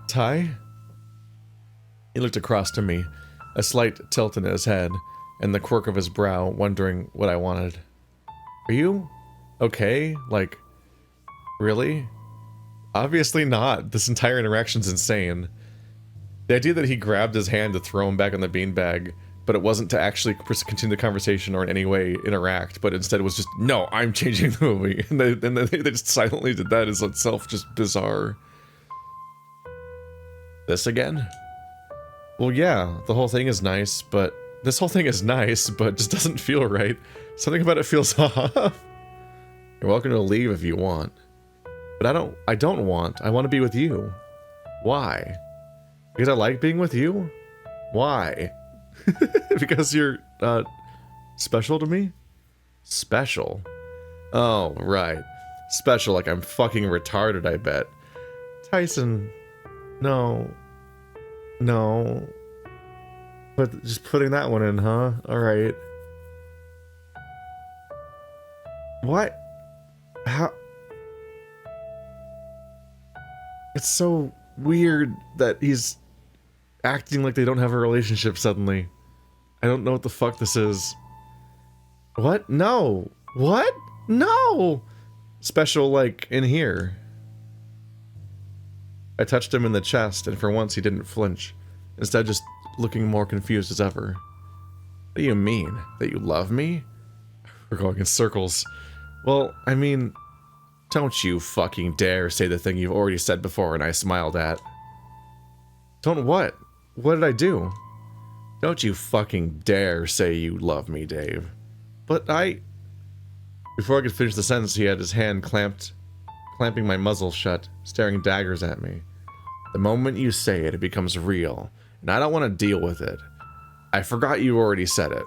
Ty? He looked across to me, a slight tilt in his head, and the quirk of his brow, wondering what I wanted. Are you okay? Like, really? Obviously not. This entire interaction's insane. The idea that he grabbed his hand to throw him back on the beanbag, but it wasn't to actually continue the conversation or in any way interact, but instead it was just, no, I'm changing the movie. And they just silently did that is itself just bizarre. This again? Well, yeah, the whole thing is nice, but this whole thing is nice, but just doesn't feel right. Something about it feels off. You're welcome to leave if you want. But I don't want. I want to be with you. Why? Because I like being with you? Why? Because you're, special to me? Special? Oh, right. Special like I'm fucking retarded, I bet. Tyson, no. No. But just putting that one in, huh? Alright. What? How? It's so weird that he's acting like they don't have a relationship suddenly. I don't know what the fuck this is. What? No. What? No! Special, like, in here. I touched him in the chest, and for once he didn't flinch, instead just looking more confused as ever. What do you mean? That you love me? We're going in circles. Well, I mean, don't you fucking dare say the thing you've already said before and I smiled at. Don't what? What did I do? Don't you fucking dare say you love me, Dave. But Before I could finish the sentence, he had his hand clamping my muzzle shut, staring daggers at me. The moment you say it, it becomes real, and I don't want to deal with it. I forgot you already said it.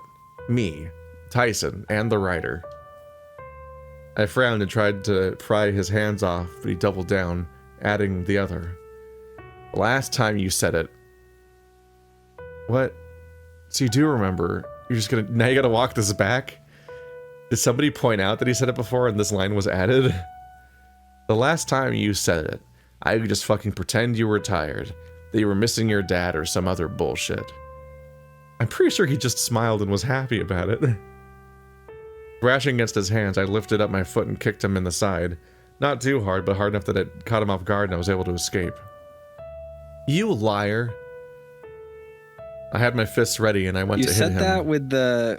Me, Tyson, and the writer. I frowned and tried to pry his hands off, but he doubled down, adding the other. The last time you said it. What? So you do remember. Now you gotta walk this back? Did somebody point out that he said it before and this line was added? The last time you said it, I could just fucking pretend you were tired, that you were missing your dad or some other bullshit. I'm pretty sure he just smiled and was happy about it. Thrashing against his hands, I lifted up my foot and kicked him in the side. Not too hard, but hard enough that it caught him off guard and I was able to escape. You liar. I had my fists ready and I went to hit him. You said that with the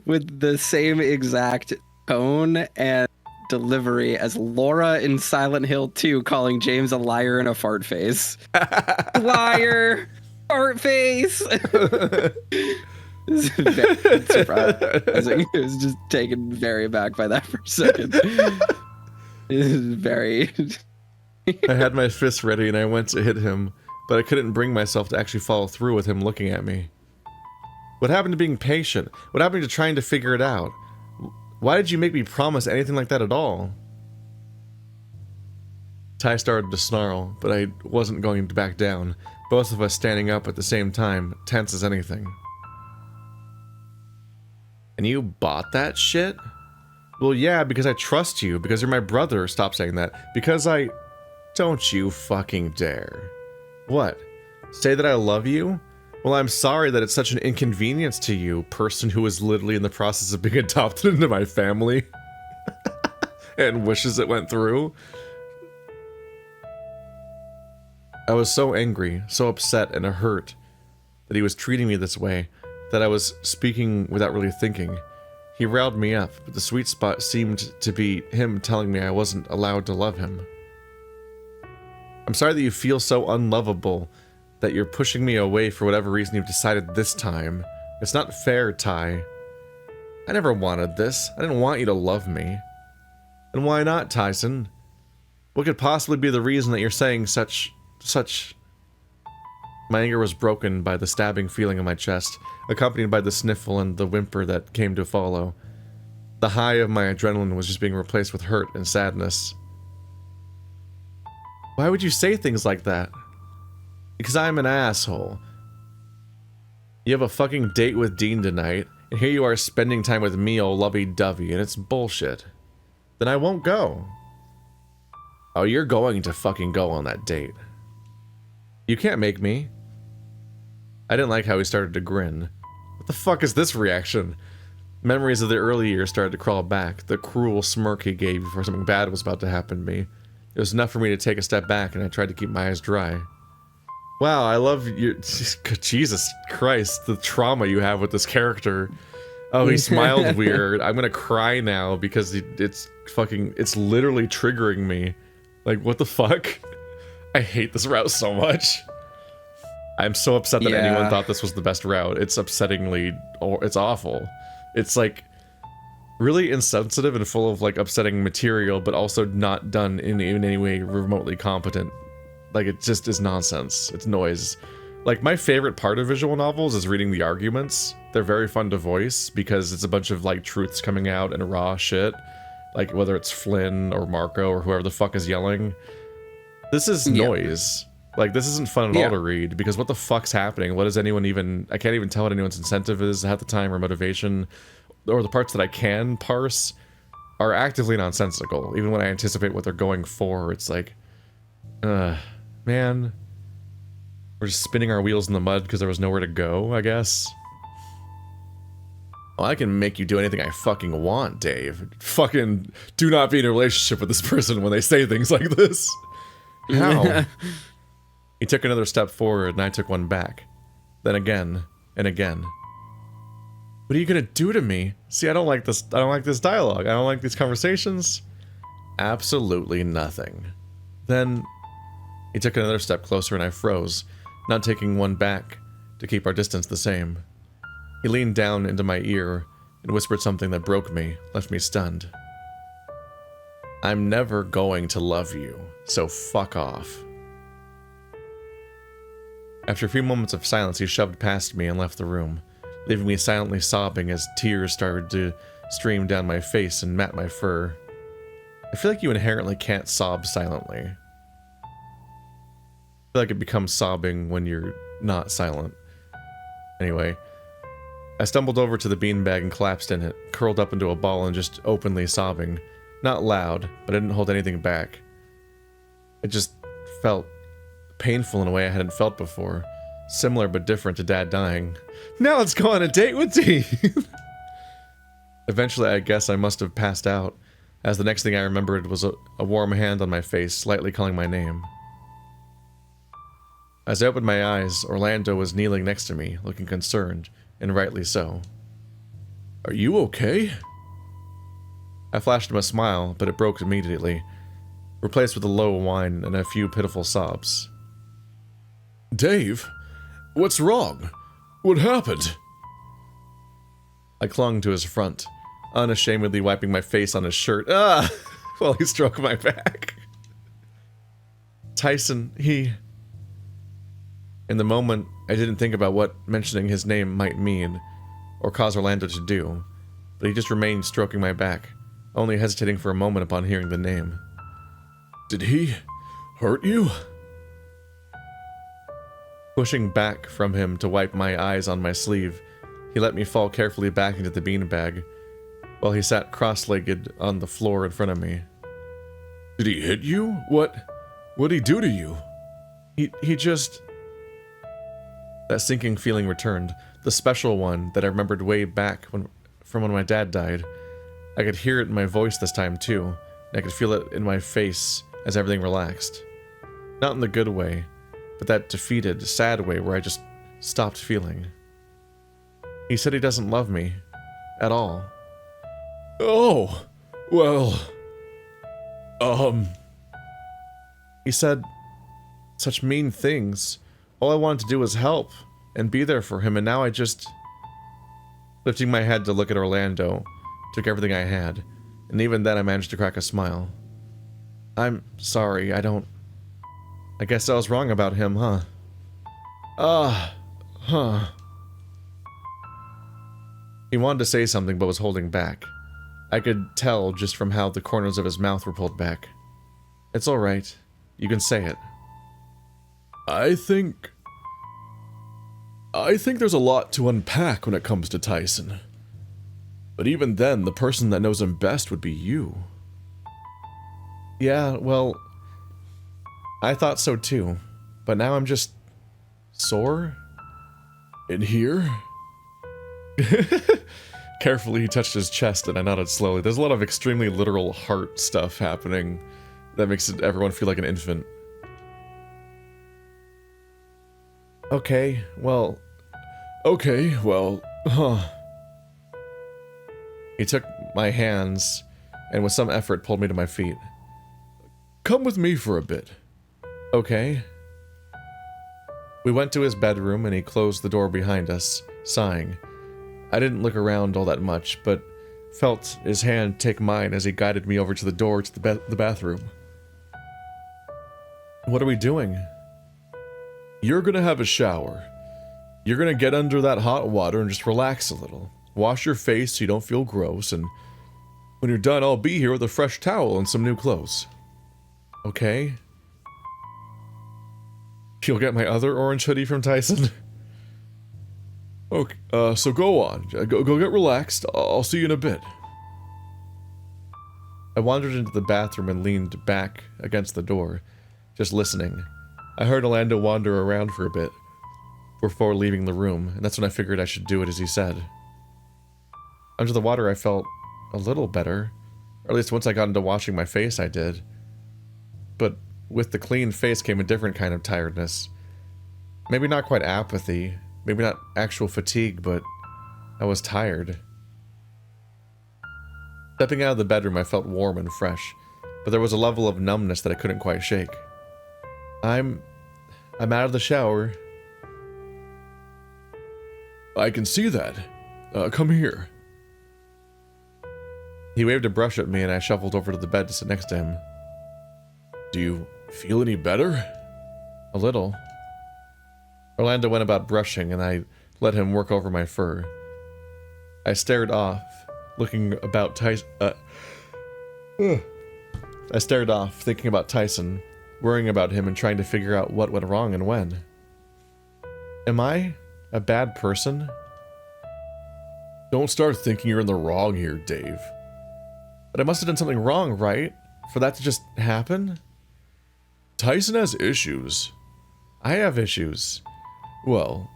with the same exact tone and delivery as Laura in Silent Hill 2 calling James a liar and a fart face. Liar! Fart face! Very surprising. I was just taken very aback by that for a second. It is very... I had my fist ready and I went to hit him, but I couldn't bring myself to actually follow through with him looking at me. What happened to being patient? What happened to trying to figure it out? Why did you make me promise anything like that at all? Ty started to snarl, but I wasn't going to back down, both of us standing up at the same time, tense as anything. And you bought that shit? Well, yeah, because I trust you, because you're my brother. Stop saying that. Because I... Don't you fucking dare. What? Say that I love you? Well, I'm sorry that it's such an inconvenience to you, person who is literally in the process of being adopted into my family. And wishes it went through. I was so angry, so upset and hurt that he was treating me this way, that I was speaking without really thinking. He riled me up, but the sweet spot seemed to be him telling me I wasn't allowed to love him. I'm sorry that you feel so unlovable, that you're pushing me away for whatever reason you've decided this time. It's not fair, Ty. I never wanted this. I didn't want you to love me. And why not, Tyson? What could possibly be the reason that you're saying such... My anger was broken by the stabbing feeling in my chest, accompanied by the sniffle and the whimper that came to follow. The high of my adrenaline was just being replaced with hurt and sadness. Why would you say things like that? Because I'm an asshole. You have a fucking date with Dean tonight, and here you are spending time with me all lovey-dovey, and it's bullshit. Then I won't go. Oh, you're going to fucking go on that date. You can't make me. I didn't like how he started to grin. What the fuck is this reaction? Memories of the early years started to crawl back, the cruel smirk he gave before something bad was about to happen to me. It was enough for me to take a step back, and I tried to keep my eyes dry. Wow, I love your... Jesus Christ, the trauma you have with this character. Oh, he smiled weird. I'm gonna cry now because it's literally triggering me. Like, what the fuck? I hate this route so much. I'm so upset that anyone thought this was the best route. It's upsettingly... It's awful. It's, like, really insensitive and full of, like, upsetting material, but also not done in any way remotely competent. Like, it just is nonsense. It's noise. Like, my favorite part of visual novels is reading the arguments. They're very fun to voice, because it's a bunch of, like, truths coming out and raw shit. Like, whether it's Flynn or Marco or whoever the fuck is yelling. This is noise. Like, this isn't fun at all to read, because what the fuck's happening? What is anyone even... I can't even tell what anyone's incentive is half the time, or motivation. Or the parts that I can parse are actively nonsensical. Even when I anticipate what they're going for, it's like... man. We're just spinning our wheels in the mud because there was nowhere to go, I guess. Well, I can make you do anything I fucking want, Dave. Fucking do not be in a relationship with this person when they say things like this. How? He took another step forward and I took one back. Then again and again. What are you gonna do to me? See, I don't like this dialogue. I don't like these conversations. Absolutely nothing. Then he took another step closer and I froze, not taking one back to keep our distance the same. He leaned down into my ear and whispered something that broke me, left me stunned. I'm never going to love you, so fuck off. After a few moments of silence, he shoved past me and left the room, leaving me silently sobbing as tears started to stream down my face and mat my fur. I feel like you inherently can't sob silently. I feel like it becomes sobbing when you're not silent. Anyway, I stumbled over to the beanbag and collapsed in it, curled up into a ball and just openly sobbing. Not loud, but I didn't hold anything back. It just felt painful in a way I hadn't felt before. Similar but different to Dad dying. Now let's go on a date with Steve! Eventually, I guess I must have passed out, as the next thing I remembered was a warm hand on my face, slightly calling my name. As I opened my eyes, Orlando was kneeling next to me, looking concerned, and rightly so. Are you okay? I flashed him a smile, but it broke immediately, replaced with a low whine and a few pitiful sobs. Dave, what's wrong? What happened? I clung to his front, unashamedly wiping my face on his shirt, while he stroked my back. Tyson, he... In the moment, I didn't think about what mentioning his name might mean, or cause Orlando to do, but he just remained stroking my back, only hesitating for a moment upon hearing the name. Did he hurt you? Pushing back from him to wipe my eyes on my sleeve, he let me fall carefully back into the beanbag, while he sat cross-legged on the floor in front of me. Did he hit you? What'd he do to you? He just... That sinking feeling returned, the special one that I remembered way back from when my dad died. I could hear it in my voice this time too, and I could feel it in my face as everything relaxed. Not in the good way, but that defeated, sad way where I just stopped feeling. He said he doesn't love me. At all. Oh, well... He said such mean things. All I wanted to do was help and be there for him, and now I just... Lifting my head to look at Orlando, took everything I had, and even then I managed to crack a smile. I'm sorry, I guess I was wrong about him, huh? He wanted to say something but was holding back. I could tell just from how the corners of his mouth were pulled back. It's alright. You can say it. I think there's a lot to unpack when it comes to Tyson. But even then, the person that knows him best would be you. Yeah, well, I thought so too. But now I'm just... sore? In here? Carefully, he touched his chest and I nodded slowly. There's a lot of extremely literal heart stuff happening that makes everyone feel like an infant. Okay, well, huh. He took my hands and with some effort pulled me to my feet. Come with me for a bit. Okay. We went to his bedroom and he closed the door behind us, sighing. I didn't look around all that much, but felt his hand take mine as he guided me over to the door to the bathroom. What are we doing? You're gonna have a shower. You're gonna get under that hot water and just relax a little. Wash your face so you don't feel gross, and when you're done, I'll be here with a fresh towel and some new clothes. Okay? You'll get my other orange hoodie from Tyson? Okay, so go on. Go get relaxed. I'll see you in a bit. I wandered into the bathroom and leaned back against the door, just listening. I heard Orlando wander around for a bit before leaving the room, and that's when I figured I should do it as he said. Under the water, I felt a little better. Or at least once I got into washing my face, I did. But with the clean face came a different kind of tiredness. Maybe not quite apathy, maybe not actual fatigue, but I was tired. Stepping out of the bedroom, I felt warm and fresh, but there was a level of numbness that I couldn't quite shake. I'm out of the shower. I can see that. Come here. He waved a brush at me and I shuffled over to the bed to sit next to him. Do you feel any better? A little. Orlando went about brushing and I let him work over my fur. I stared off, looking about Tyson. I stared off, thinking about Tyson, worrying about him and trying to figure out what went wrong and when. Am I a bad person? Don't start thinking you're in the wrong here, Dave. But I must have done something wrong, right? For that to just happen? Tyson has issues. I have issues. Well,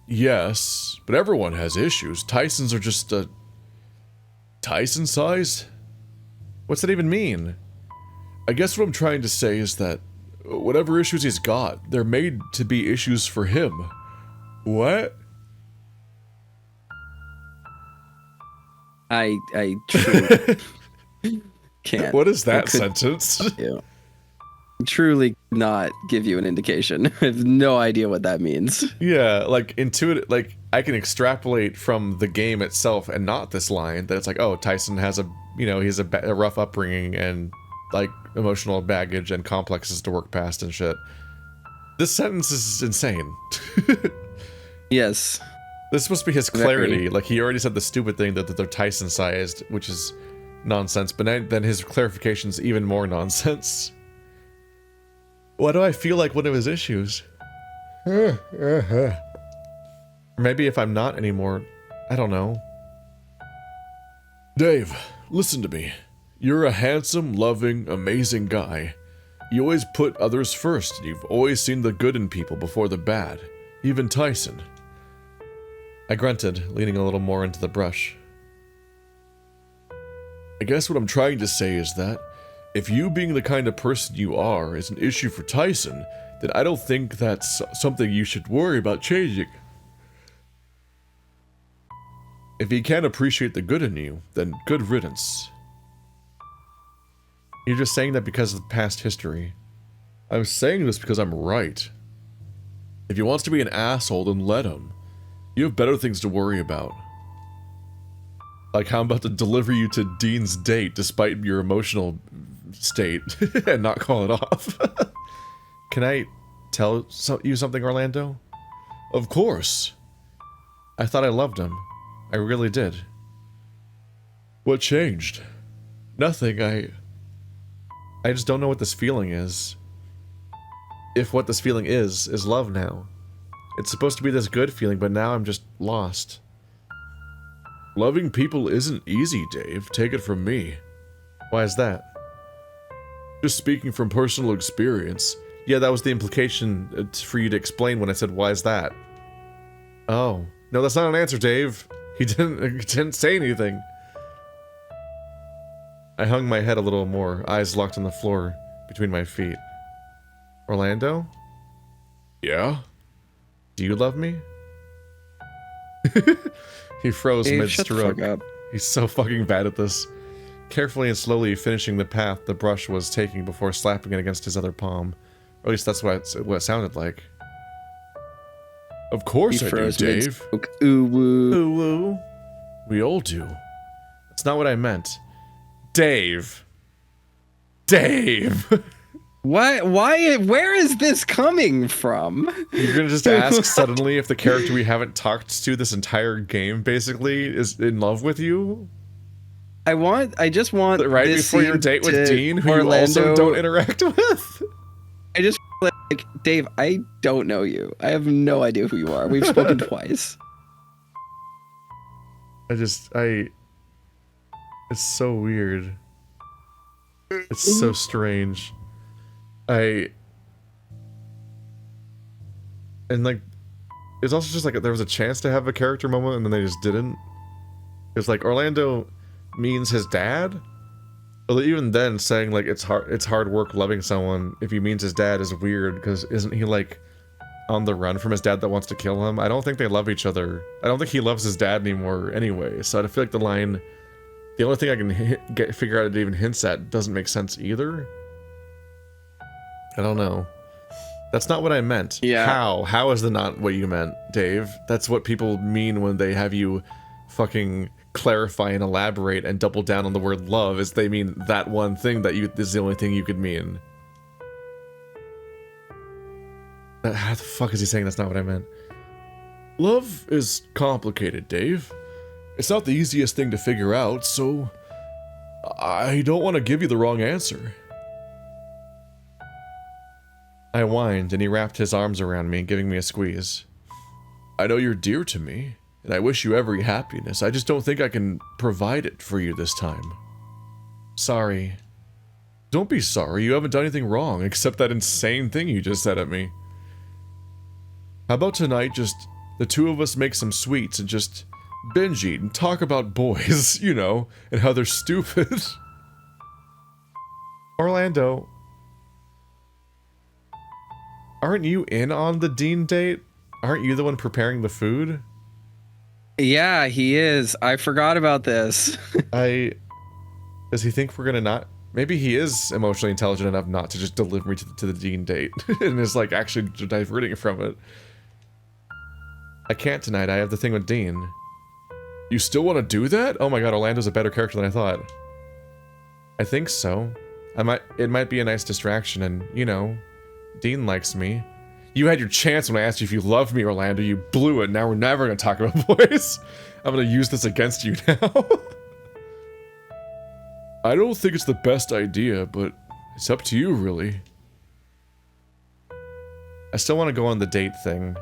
yes, but everyone has issues. Tyson's are just Tyson size? What's that even mean? I guess what I'm trying to say is that whatever issues he's got, they're made to be issues for him. What? I truly can't. What is that sentence? Yeah. Truly not give you an indication. I have no idea what that means. Yeah, like intuitive, like I can extrapolate from the game itself and not this line that it's like, oh, Tyson has a, you know, he's a rough upbringing and like emotional baggage and complexes to work past and shit. This sentence is insane. Yes. This is supposed to be his clarity. Like, he already said the stupid thing that they're Tyson-sized, which is nonsense, but then his clarification's even more nonsense. Why do I feel like one of his issues? Or maybe if I'm not anymore, I don't know. Dave, listen to me. You're a handsome, loving, amazing guy. You always put others first, and you've always seen the good in people before the bad. Even Tyson. I grunted, leaning a little more into the brush. I guess what I'm trying to say is that, if you being the kind of person you are is an issue for Tyson, then I don't think that's something you should worry about changing. If he can't appreciate the good in you, then good riddance. You're just saying that because of the past history. I'm saying this because I'm right. If he wants to be an asshole, then let him. You have better things to worry about. Like how I'm about to deliver you to Dean's date despite your emotional state and not call it off. Can I tell you something, Orlando? Of course. I thought I loved him. I really did. What changed? Nothing. I just don't know what this feeling is. If what this feeling is love now. It's supposed to be this good feeling, but now I'm just lost. Loving people isn't easy, Dave. Take it from me. Why is that? Just speaking from personal experience. Yeah, that was the implication for you to explain when I said, why is that? Oh. No, that's not an answer, Dave. He didn't say anything. I hung my head a little more, eyes locked on the floor between my feet. Orlando? Yeah? Do you love me? He froze mid-stroke. He's so fucking bad at this. Carefully and slowly finishing the path the brush was taking before slapping it against his other palm. Or at least that's what it sounded like. Of course I do, Dave. Ooh woo. Ooh woo. We all do. That's not what I meant. Dave. Dave. Why, where is this coming from? You're gonna just ask suddenly if the character we haven't talked to this entire game basically is in love with you? I just want right this before your date with Dean, who you also don't interact with? I just like, Dave, I don't know you. I have no idea who you are. We've spoken twice. It's so weird. It's so strange. And like, it's also just like there was a chance to have a character moment and then they just didn't. It's like Orlando means his dad, but even then saying like it's hard work loving someone if he means his dad is weird, because isn't he like on the run from his dad that wants to kill him? I don't think they love each other. I don't think he loves his dad anymore anyway, so I feel like the line, the only thing I can figure out it even hints at doesn't make sense either. I don't know. That's not what I meant. Yeah. How is that not what you meant, Dave? That's what people mean when they have you fucking clarify and elaborate and double down on the word love, is they mean that one thing that is the only thing you could mean. How the fuck is he saying that's not what I meant? Love is complicated, Dave. It's not the easiest thing to figure out, so I don't want to give you the wrong answer. I whined, and he wrapped his arms around me, giving me a squeeze. I know you're dear to me, and I wish you every happiness. I just don't think I can provide it for you this time. Sorry. Don't be sorry. You haven't done anything wrong, except that insane thing you just said at me. How about tonight, just the two of us make some sweets and just binge eat and talk about boys, you know, and how they're stupid. Orlando, aren't you in on the Dean date? Aren't you the one preparing the food? Yeah, he is. I forgot about this. Does he think we're gonna not? Maybe he is emotionally intelligent enough not to just deliver me to the Dean date and is like actually diverting from it. I can't tonight. I have the thing with Dean. You still want to do that? Oh my god, Orlando's a better character than I thought. I think so. It might be a nice distraction, and you know, Dean likes me. You had your chance when I asked you if you loved me, Orlando. You blew it. Now we're never going to talk about boys. I'm going to use this against you now. I don't think it's the best idea, but it's up to you, really. I still want to go on the date thing.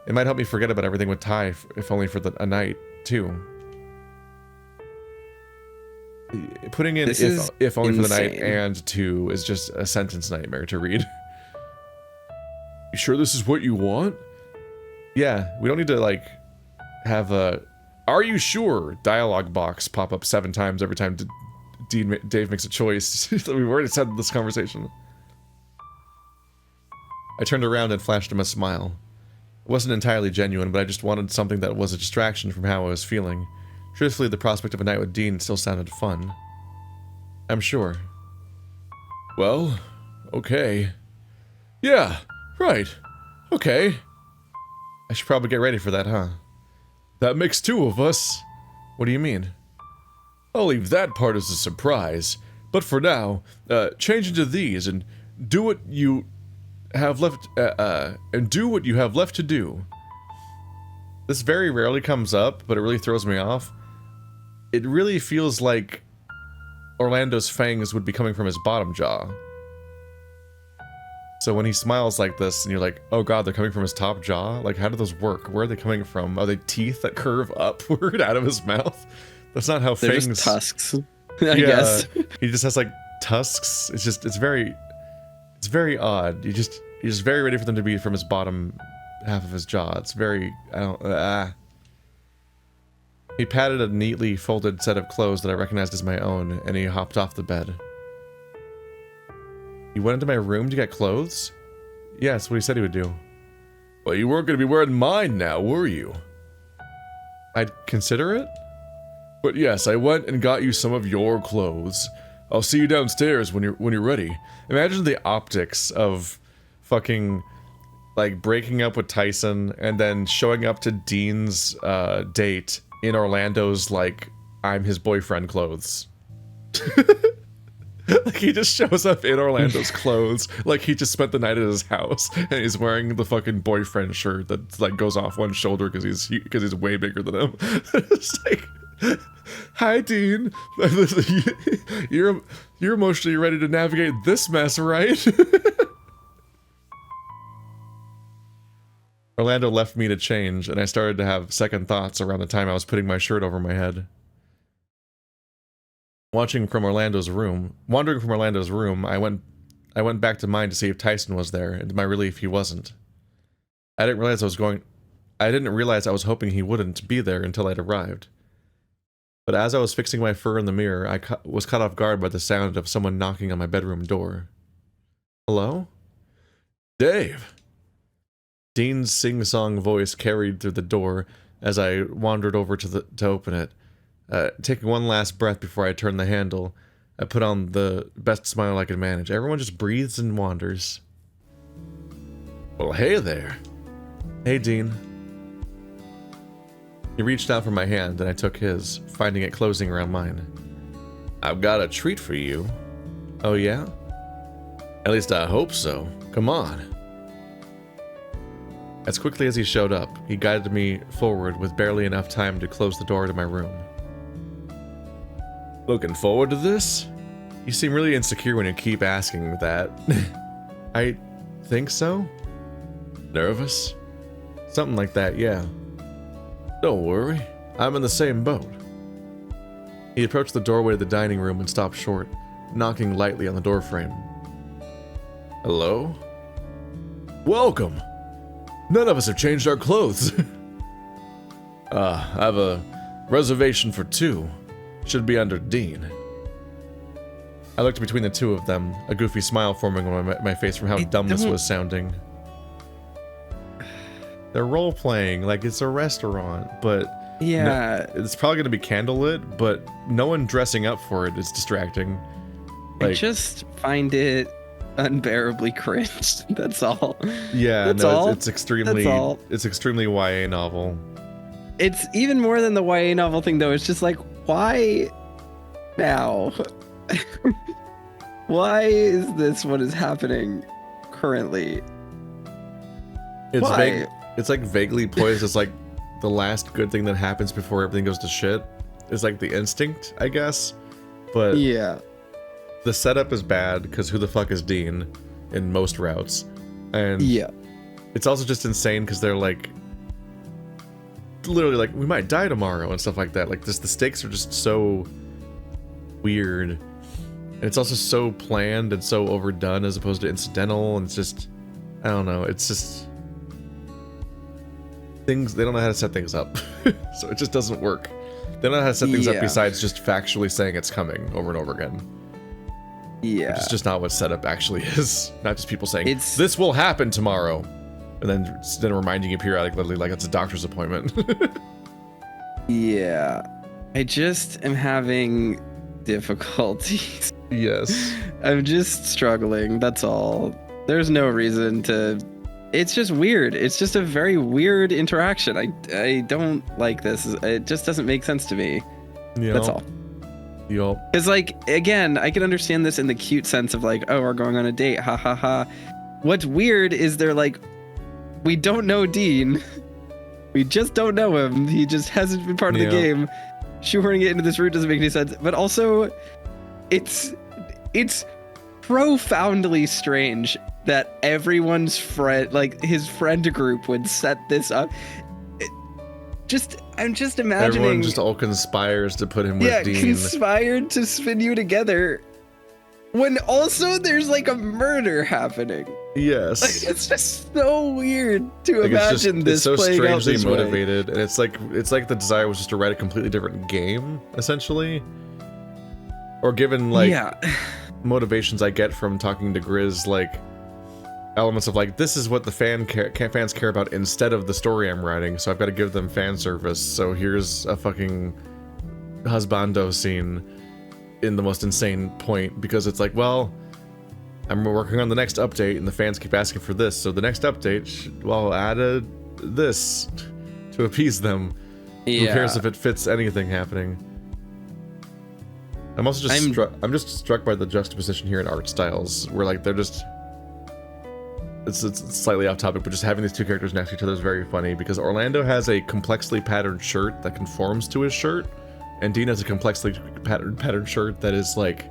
It might help me forget about everything with Ty, if only for a night, too. Putting in if only for the night and to is just a sentence nightmare to read. You sure this is what you want? Yeah, we don't need to, like, have a "Are you sure?" dialogue box pop up 7 times every time Dave makes a choice. We've already had this conversation. I turned around and flashed him a smile. It wasn't entirely genuine, but I just wanted something that was a distraction from how I was feeling. Truthfully, the prospect of a night with Dean still sounded fun. I'm sure. Well, okay. Yeah, right. Okay. I should probably get ready for that, huh? That makes 2 of us. What do you mean? I'll leave that part as a surprise. But for now, change into these and do what you have left, to do. This very rarely comes up, but it really throws me off. It really feels like Orlando's fangs would be coming from his bottom jaw. So when he smiles like this, and you're like, oh god, they're coming from his top jaw? Like, how do those work? Where are they coming from? Are they teeth that curve upward out of his mouth? That's not how They're fangs... just tusks, I guess. He just has, like, tusks. It's very odd. You're just very ready for them to be from his bottom half of his jaw. It's very... He patted a neatly folded set of clothes that I recognized as my own, and he hopped off the bed. You went into my room to get clothes? Yeah, that's what he said he would do. Well, you weren't going to be wearing mine now, were you? I'd consider it? But yes, I went and got you some of your clothes. I'll see you downstairs when you're ready. Imagine the optics of fucking, like, breaking up with Tyson and then showing up to Dean's date in Orlando's, like, I'm his boyfriend clothes. Like, he just shows up in Orlando's clothes, like he just spent the night at his house, and he's wearing the fucking boyfriend shirt that, like, goes off one shoulder because he's way bigger than him. It's like, hi, Dean. You're emotionally ready to navigate this mess, right? Orlando left me to change, and I started to have second thoughts around the time I was putting my shirt over my head. Wandering from Orlando's room, I went back to mine to see if Tyson was there, and to my relief, he wasn't. I didn't realize I was hoping he wouldn't be there until I'd arrived. But as I was fixing my fur in the mirror, I was caught off guard by the sound of someone knocking on my bedroom door. Hello? Dave! Dean's sing-song voice carried through the door as I wandered over to open it. Taking one last breath before I turned the handle, I put on the best smile I could manage. Everyone just breathes and wanders. Well, hey there. Hey, Dean. He reached out for my hand, and I took his, finding it closing around mine. I've got a treat for you. Oh, yeah? At least I hope so. Come on. As quickly as he showed up, he guided me forward with barely enough time to close the door to my room. Looking forward to this? You seem really insecure when you keep asking that. I think so? Nervous? Something like that, yeah. Don't worry, I'm in the same boat. He approached the doorway to the dining room and stopped short, knocking lightly on the doorframe. Hello? Welcome! None of us have changed our clothes. I have a reservation for 2. Should be under Dean. I looked between the 2 of them, a goofy smile forming on my face from how dumb this was sounding. They're role-playing, like it's a restaurant, but... Yeah. It's probably going to be candlelit, but no one dressing up for it is distracting. Like, I just find it unbearably cringe. That's all. Yeah, That's all. It's extremely YA novel. It's even more than the YA novel thing, though. It's just like, why now? Why is this what is happening currently? It's Why? it's like vaguely poised as like the last good thing that happens before everything goes to shit. It's like the instinct, I guess. But Yeah. the setup is bad because who the fuck is Dean in most routes? And Yeah. it's also just insane because they're like literally like we might die tomorrow and stuff like that. Like this, the stakes are just so weird, and it's also so planned and so overdone as opposed to incidental. And it's just, I don't know. It's just things they don't know how to set things up, so it just doesn't work. They don't know how to set things up besides just factually saying it's coming over and over again. Yeah. It's just not what setup actually is. Not just people saying this will happen tomorrow, and then reminding you periodically like it's a doctor's appointment. Yeah. I just am having difficulties. Yes. I'm just struggling, that's all. There's no reason to... It's just weird. It's just a very weird interaction. I don't like this. It just doesn't make sense to me. That's all. Yup. Because, like, again, I can understand this in the cute sense of, like, oh, we're going on a date, ha ha ha. What's weird is they're like, we don't know Dean. We just don't know him. He just hasn't been part of the game. Shoehorning it into this route doesn't make any sense. But also, it's profoundly strange that everyone's friend, like his friend group, would set this up. I'm just imagining everyone just all conspires to put him with Dean. Conspired to spin you together when also there's like a murder happening. Yes. Like, it's just so weird to imagine this it's so playing out strangely this motivated, and it's like the desire was just to write a completely different game, essentially. Or given like motivations I get from talking to Grizz, like elements of like, this is what the fans care about instead of the story I'm writing, so I've got to give them fan service. So here's a fucking husbando scene in the most insane point, because it's like, well, I'm working on the next update and the fans keep asking for this, so the next update, well, add this to appease them. Who cares if it fits anything happening? I'm also just I'm just struck by the juxtaposition here in art styles, where like they're just it's slightly off topic, but just having these two characters next to each other is very funny, because Orlando has a complexly patterned shirt that conforms to his shirt, and Dean has a complexly patterned shirt that is like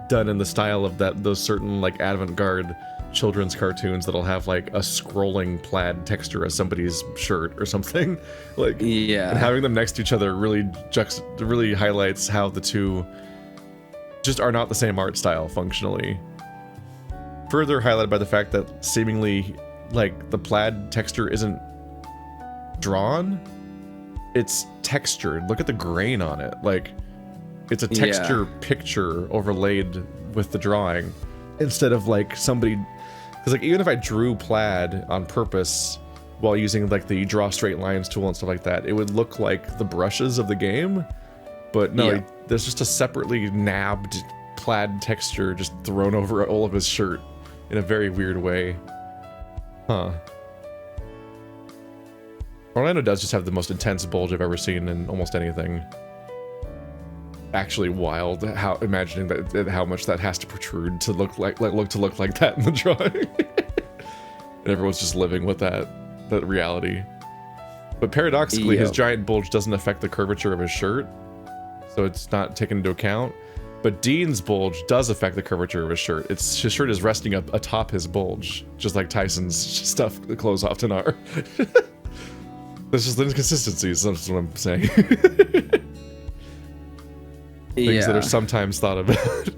done in the style of those certain like avant-garde children's cartoons that'll have like a scrolling plaid texture as somebody's shirt or something. Like, and having them next to each other really highlights how the two just are not the same art style functionally. Further highlighted by the fact that seemingly like the plaid texture isn't drawn, it's textured. Look at the grain on it. Like, it's a texture picture overlaid with the drawing instead of like somebody, because like even if I drew plaid on purpose while using like the draw straight lines tool and stuff like that, it would look like the brushes of the game. But no, there's just a separately nabbed plaid texture just thrown over all of his shirt in a very weird way. Huh. Orlando does just have the most intense bulge I've ever seen in almost anything. Actually wild, how imagining that how much that has to protrude to look like that in the drawing. And everyone's just living with that reality. But paradoxically, his giant bulge doesn't affect the curvature of his shirt, so it's not taken into account. But Dean's bulge does affect the curvature of his shirt. His shirt is resting up atop his bulge, just like Tyson's stuff, the clothes often are. There's just inconsistencies, that's what I'm saying. Things that are sometimes thought about.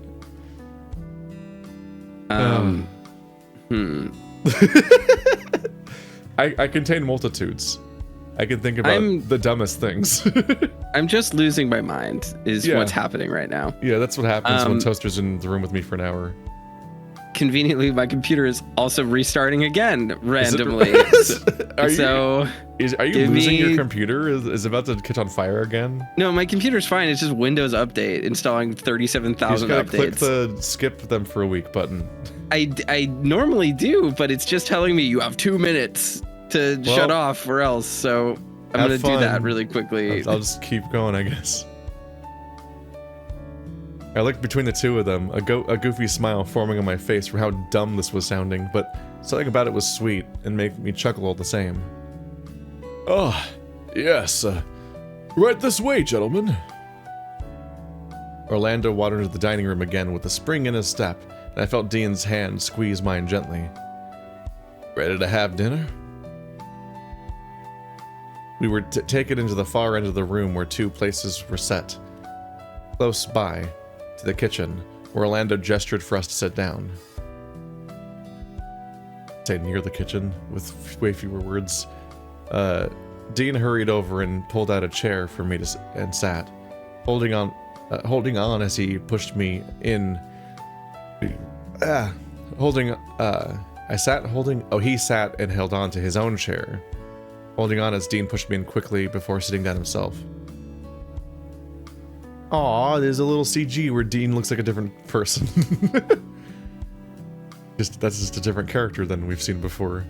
I contain multitudes. I can think about the dumbest things. I'm just losing my mind is what's happening right now. Yeah, that's what happens when Toaster's in the room with me for an hour. Conveniently, my computer is also restarting again randomly. Are you losing your computer? Is it about to catch on fire again? No, my computer's fine. It's just Windows Update installing 37,000 updates. Click the skip them for a week button. I normally do, but it's just telling me you have 2 minutes to shut off or else. So I'm gonna do that really quickly. I'll just keep going, I guess. I looked between the two of them, a goofy smile forming on my face for how dumb this was sounding, but something about it was sweet and made me chuckle all the same. Oh, yes, right this way, gentlemen. Orlando wandered into the dining room again with a spring in his step, and I felt Dean's hand squeeze mine gently. Ready to have dinner? We were taken into the far end of the room where two places were set. Close by to the kitchen, where Orlando gestured for us to sit down. Say near the kitchen, with way fewer words. Dean hurried over and pulled out a chair for me to and sat, holding on as he pushed me in. He sat and held on to his own chair, holding on as Dean pushed me in quickly before sitting down himself. Aw, there's a little CG where Dean looks like a different person. That's just a different character than we've seen before.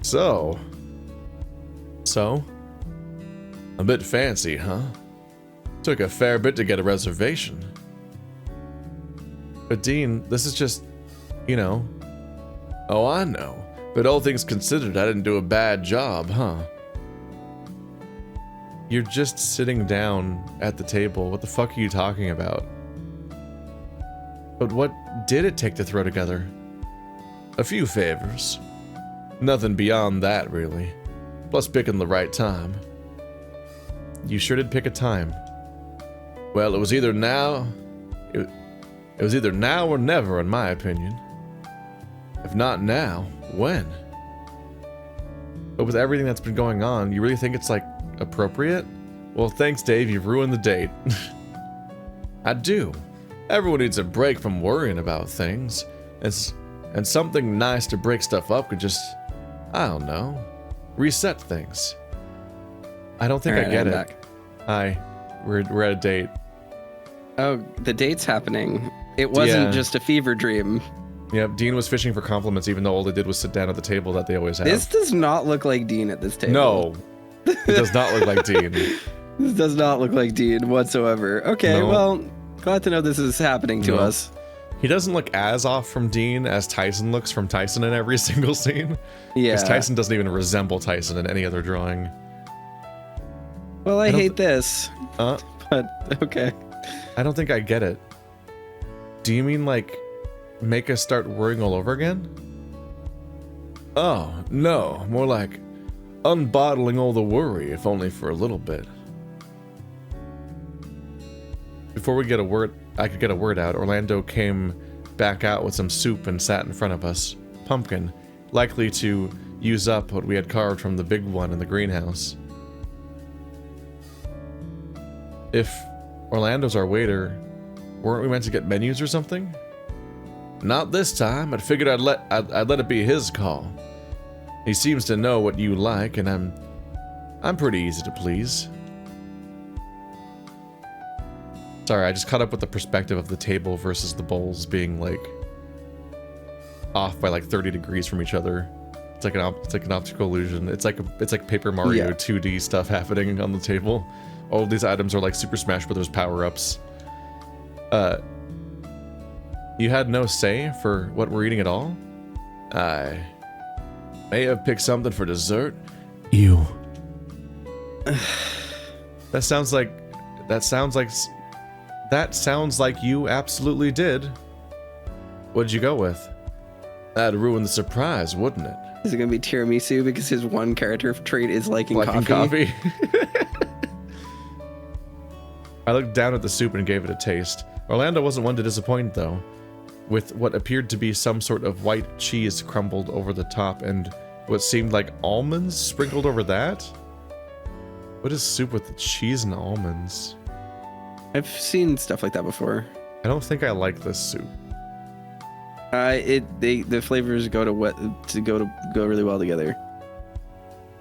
So, a bit fancy, huh? Took a fair bit to get a reservation. But Dean, this is just, you know. Oh, I know. But all things considered, I didn't do a bad job, huh? You're just sitting down at the table. What the fuck are you talking about? But what did it take to throw together? A few favors. Nothing beyond that, really. Plus picking the right time. You sure did pick a time. Well, it was either now... It was either now or never, in my opinion. If not now, when? But with everything that's been going on, you really think it's, like, appropriate? Well, thanks, Dave. You've ruined the date. I do. Everyone needs a break from worrying about things. And something nice to break stuff up could just, I don't know, reset things. I don't think I get it. Back. Hi. We're at a date. Oh, the date's happening. It wasn't just a fever dream. Yep, Dean was fishing for compliments even though all they did was sit down at the table that they always have. This does not look like Dean at this table. No. It does not look like Dean. This does not look like Dean whatsoever. Okay, no. Well, glad to know this is happening to us. He doesn't look as off from Dean as Tyson looks from Tyson in every single scene. Yeah. Because Tyson doesn't even resemble Tyson in any other drawing. Well, I hate this. But, okay. I don't think I get it. Do you mean, like, make us start worrying all over again? Oh, no. More like unbottling all the worry, if only for a little bit. Before I could get a word out, Orlando came back out with some soup and sat in front of us. Pumpkin, likely to use up what we had carved from the big one in the greenhouse. If Orlando's our waiter, weren't we meant to get menus or something? Not this time. I figured I'd let it be his call. He seems to know what you like, and I'm pretty easy to please. Sorry, I just caught up with the perspective of the table versus the bowls being like off by like 30 degrees from each other. It's like an optical illusion. It's like Paper Mario 2D stuff happening on the table. All of these items are like Super Smash Bros. Power-ups. You had no say for what we're eating at all? I may have picked something for dessert. You. That sounds like you absolutely did. What'd you go with? That'd ruin the surprise, wouldn't it? Is it gonna be tiramisu because his one character trait is liking coffee? I looked down at the soup and gave it a taste. Orlando wasn't one to disappoint, though, with what appeared to be some sort of white cheese crumbled over the top and what seemed like almonds sprinkled over that? What is soup with cheese and almonds? I've seen stuff like that before. I don't think I like this soup. The flavors go really well together.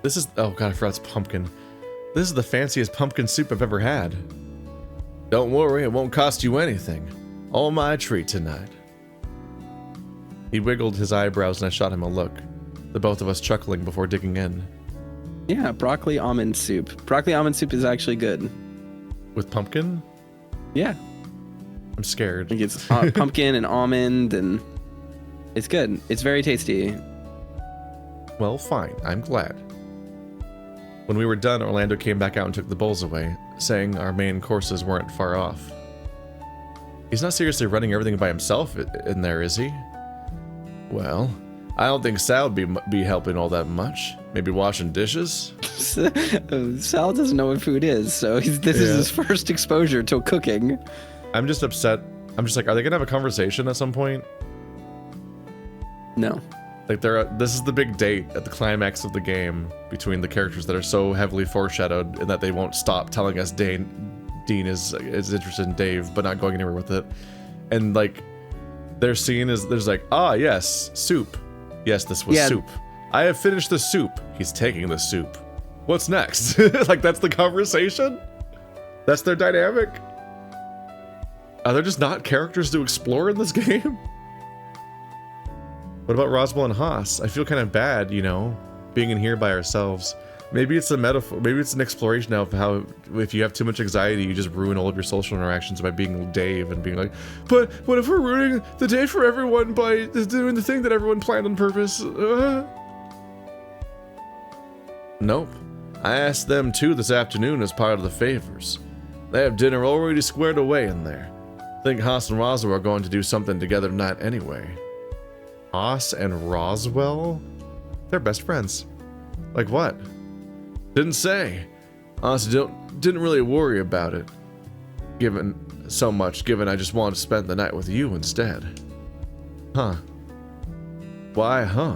This is, oh god, I forgot it's pumpkin. This is the fanciest pumpkin soup I've ever had. Don't worry, it won't cost you anything. All my treat tonight. He wiggled his eyebrows and I shot him a look, the both of us chuckling before digging in. Yeah, broccoli almond soup. Broccoli almond soup is actually good. With pumpkin? Yeah. I'm scared. Like it's pumpkin and almond, and it's good. It's very tasty. Well, fine. I'm glad. When we were done, Orlando came back out and took the bowls away, saying our main courses weren't far off. He's not seriously running everything by himself in there, is he? Well, I don't think Sal would be helping all that much. Maybe washing dishes? Sal doesn't know what food is, so this is his first exposure to cooking. I'm just upset. I'm just like, are they gonna have a conversation at some point? No. Like this is the big date at the climax of the game between the characters that are so heavily foreshadowed and that they won't stop telling us Dean is interested in Dave, but not going anywhere with it. And like, their scene is, there's like, ah, yes, soup. Yes, this was soup. I have finished the soup. He's taking the soup. What's next? Like, that's the conversation? That's their dynamic? Are there just not characters to explore in this game? What about Roswell and Haas? I feel kind of bad, you know, being in here by ourselves. Maybe it's a metaphor, maybe it's an exploration of how if you have too much anxiety, you just ruin all of your social interactions by being Dave and being like, but what if we're ruining the day for everyone by doing the thing that everyone planned on purpose? Nope. I asked them too this afternoon as part of the favors. They have dinner already squared away in there. Think Haas and Roswell are going to do something together tonight anyway. Haas and Roswell? They're best friends. Like what? Didn't say. Honestly, didn't really worry about it. Given I just wanted to spend the night with you instead. Huh. Why, huh?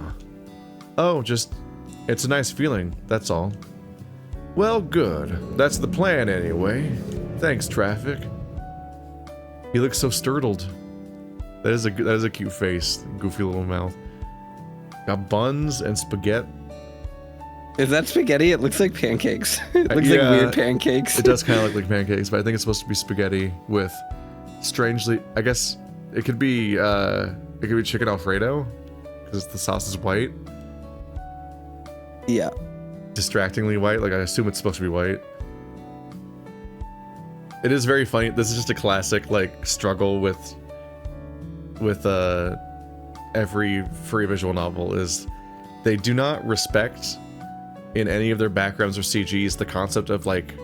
Oh, just, it's a nice feeling, that's all. Well, good. That's the plan anyway. Thanks, Traffic. He looks so startled. That is a cute face, goofy little mouth. Got buns and spaghetti. Is that spaghetti? It looks like pancakes. It looks like weird pancakes. It does kind of look like pancakes, but I think it's supposed to be spaghetti with, strangely, I guess it could be chicken Alfredo because the sauce is white. Yeah. Distractingly white. Like I assume it's supposed to be white. It is very funny. This is just a classic like struggle with every free visual novel is they do not respect in any of their backgrounds or CGs the concept of like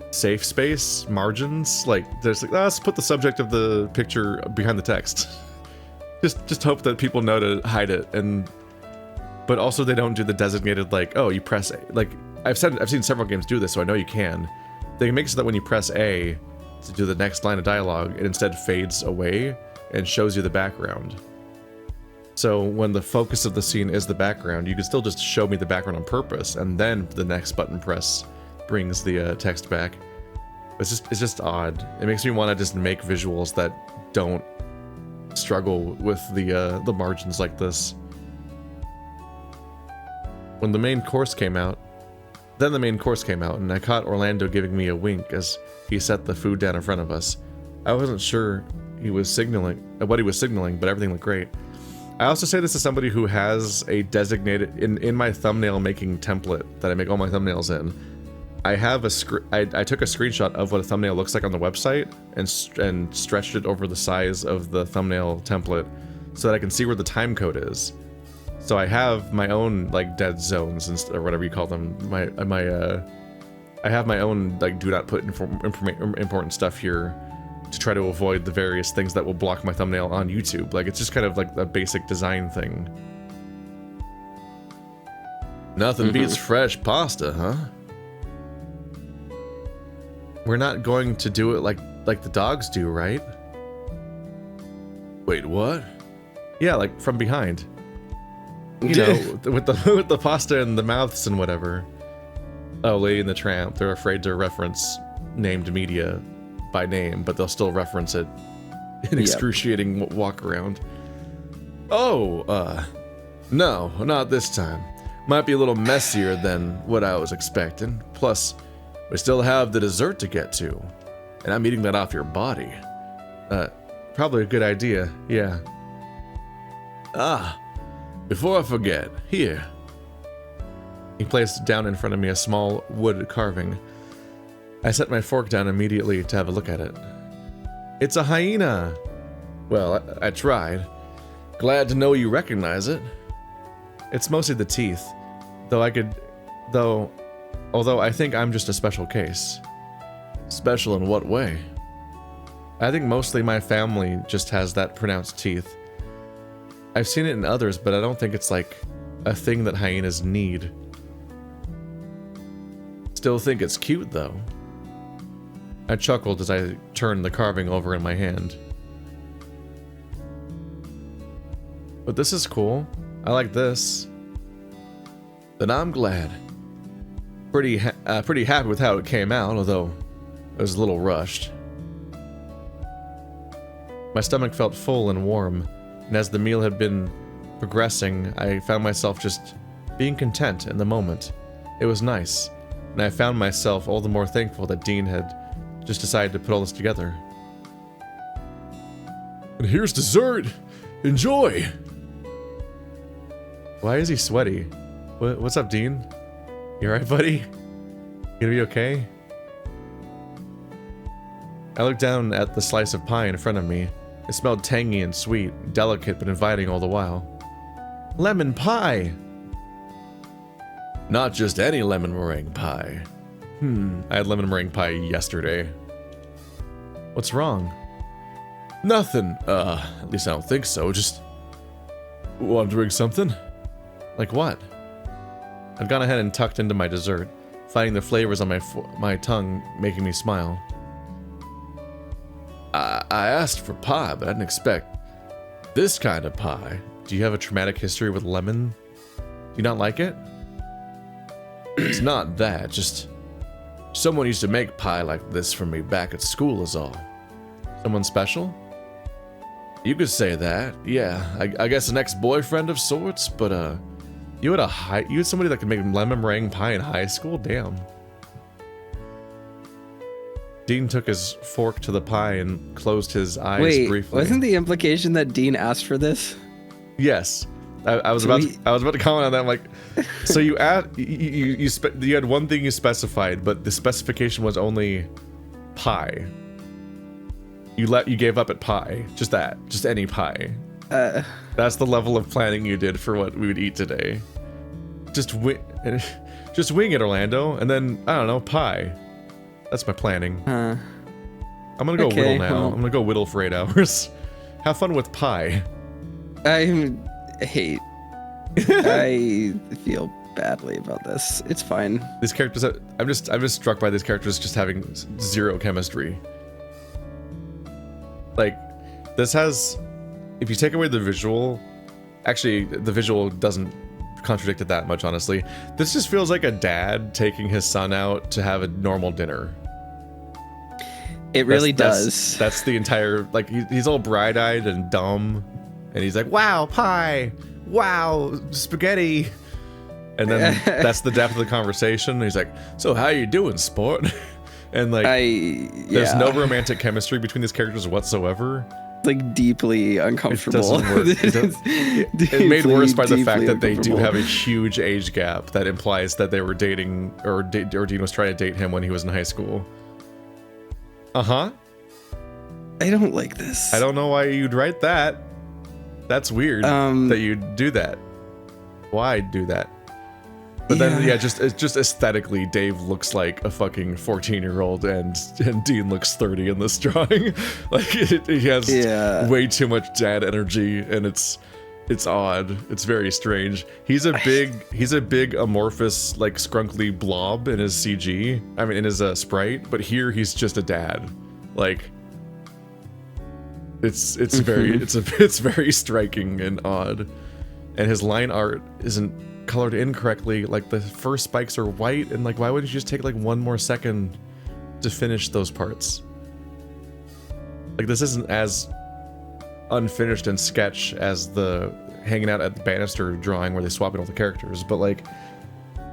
safe space margins. Like there's like, let's put the subject of the picture behind the text. just hope that people know to hide it. And but also they don't do the designated like, oh, you press A. Like I've seen several games do this, so I know you can. They can make it so that when you press A to do the next line of dialogue, it instead fades away and shows you the background. So when the focus of the scene is the background, you can still just show me the background on purpose, and then the next button press brings the text back. It's just odd. It makes me want to just make visuals that don't struggle with the margins like this. When the main course came out, and I caught Orlando giving me a wink as he set the food down in front of us. I wasn't sure what he was signaling, but everything looked great. I also say this as somebody who has a designated in my thumbnail making template that I make all my thumbnails in. I have I took a screenshot of what a thumbnail looks like on the website and stretched it over the size of the thumbnail template so that I can see where the time code is. So I have my own like dead zones or whatever you call them. I have my own like do not put important stuff here to try to avoid the various things that will block my thumbnail on YouTube. Like it's just kind of like a basic design thing. Nothing beats fresh pasta, huh? We're not going to do it like the dogs do, right? Wait, what? Yeah, like from behind. You know, with the pasta and the mouths and whatever. Oh, Lady and the Tramp. They're afraid to reference named media by name, but they'll still reference it in excruciating walk around. Oh, no, not this time. Might be a little messier than what I was expecting. Plus, we still have the dessert to get to, and I'm eating that off your body. Probably a good idea, yeah. Before I forget, here. He placed down in front of me a small wood carving. I set my fork down immediately to have a look at it. It's a hyena. Well, I tried. Glad to know you recognize it. It's mostly the teeth, although I think I'm just a special case. Special in what way? I think mostly my family just has that pronounced teeth. I've seen it in others, but I don't think it's like a thing that hyenas need. Still think it's cute though. I chuckled as I turned the carving over in my hand. But this is cool. I like this. Then I'm glad. Pretty happy with how it came out, although it was a little rushed. My stomach felt full and warm, and as the meal had been progressing, I found myself just being content in the moment. It was nice, and I found myself all the more thankful that Dean had just decided to put all this together. And here's dessert! Enjoy! Why is he sweaty? What's up, Dean? You alright, buddy? You gonna be okay? I looked down at the slice of pie in front of me. It smelled tangy and sweet, delicate but inviting all the while. Lemon pie! Not just any lemon meringue pie. I had lemon meringue pie yesterday. What's wrong? Nothing. At least I don't think so. Just want to drink something? Like what? I've gone ahead and tucked into my dessert, finding the flavors on my tongue making me smile. I asked for pie, but I didn't expect this kind of pie. Do you have a traumatic history with lemon? Do you not like it? It's not that, just someone used to make pie like this for me back at school is all. Someone special? You could say that, yeah. I guess an ex-boyfriend of sorts, but you had somebody that could make lemon meringue pie in high school? Damn. Dean took his fork to the pie and closed his eyes briefly. Wasn't the implication that Dean asked for this? Yes. I was about to comment on that. I'm like, so you had one thing you specified, but the specification was only pie. You gave up at pie. Just any pie. That's the level of planning you did for what we would eat today. Just wing it, Orlando, and then I don't know, pie. That's my planning. I'm gonna go whittle now. Well, I'm gonna go whittle for 8 hours. Have fun with pie. I feel badly about this. It's fine. These characters, I'm just struck by these characters just having zero chemistry. Like, this has, if you take away the visual, actually the visual doesn't contradict it that much, honestly. This just feels like a dad taking his son out to have a normal dinner. It really does. That's the entire, like, he's all bright-eyed and dumb, and he's like, wow, pie, wow, spaghetti. And then that's the depth of the conversation. And he's like, so how you doing, sport? And like, there's no romantic chemistry between these characters whatsoever. Like, deeply uncomfortable. It doesn't work. It made worse by the fact that they do have a huge age gap that implies that they were dating, or Dean was trying to date him when he was in high school. I don't like this. I don't know why you'd write that. That's weird that you'd do that. Why do that? But then, just aesthetically, Dave looks like a fucking 14-year-old, and Dean looks 30 in this drawing. Like, he has way too much dad energy, and it's odd. It's very strange. He's a big amorphous, like, scrunkly blob in his CG. I mean, in his sprite. But here, he's just a dad. Like, it's very striking and odd. And his line art isn't colored incorrectly. Like, the first spikes are white, and like, why wouldn't you just take like one more second to finish those parts? Like, this isn't as unfinished and sketch as the hanging out at the banister drawing where they swap in all the characters, but like,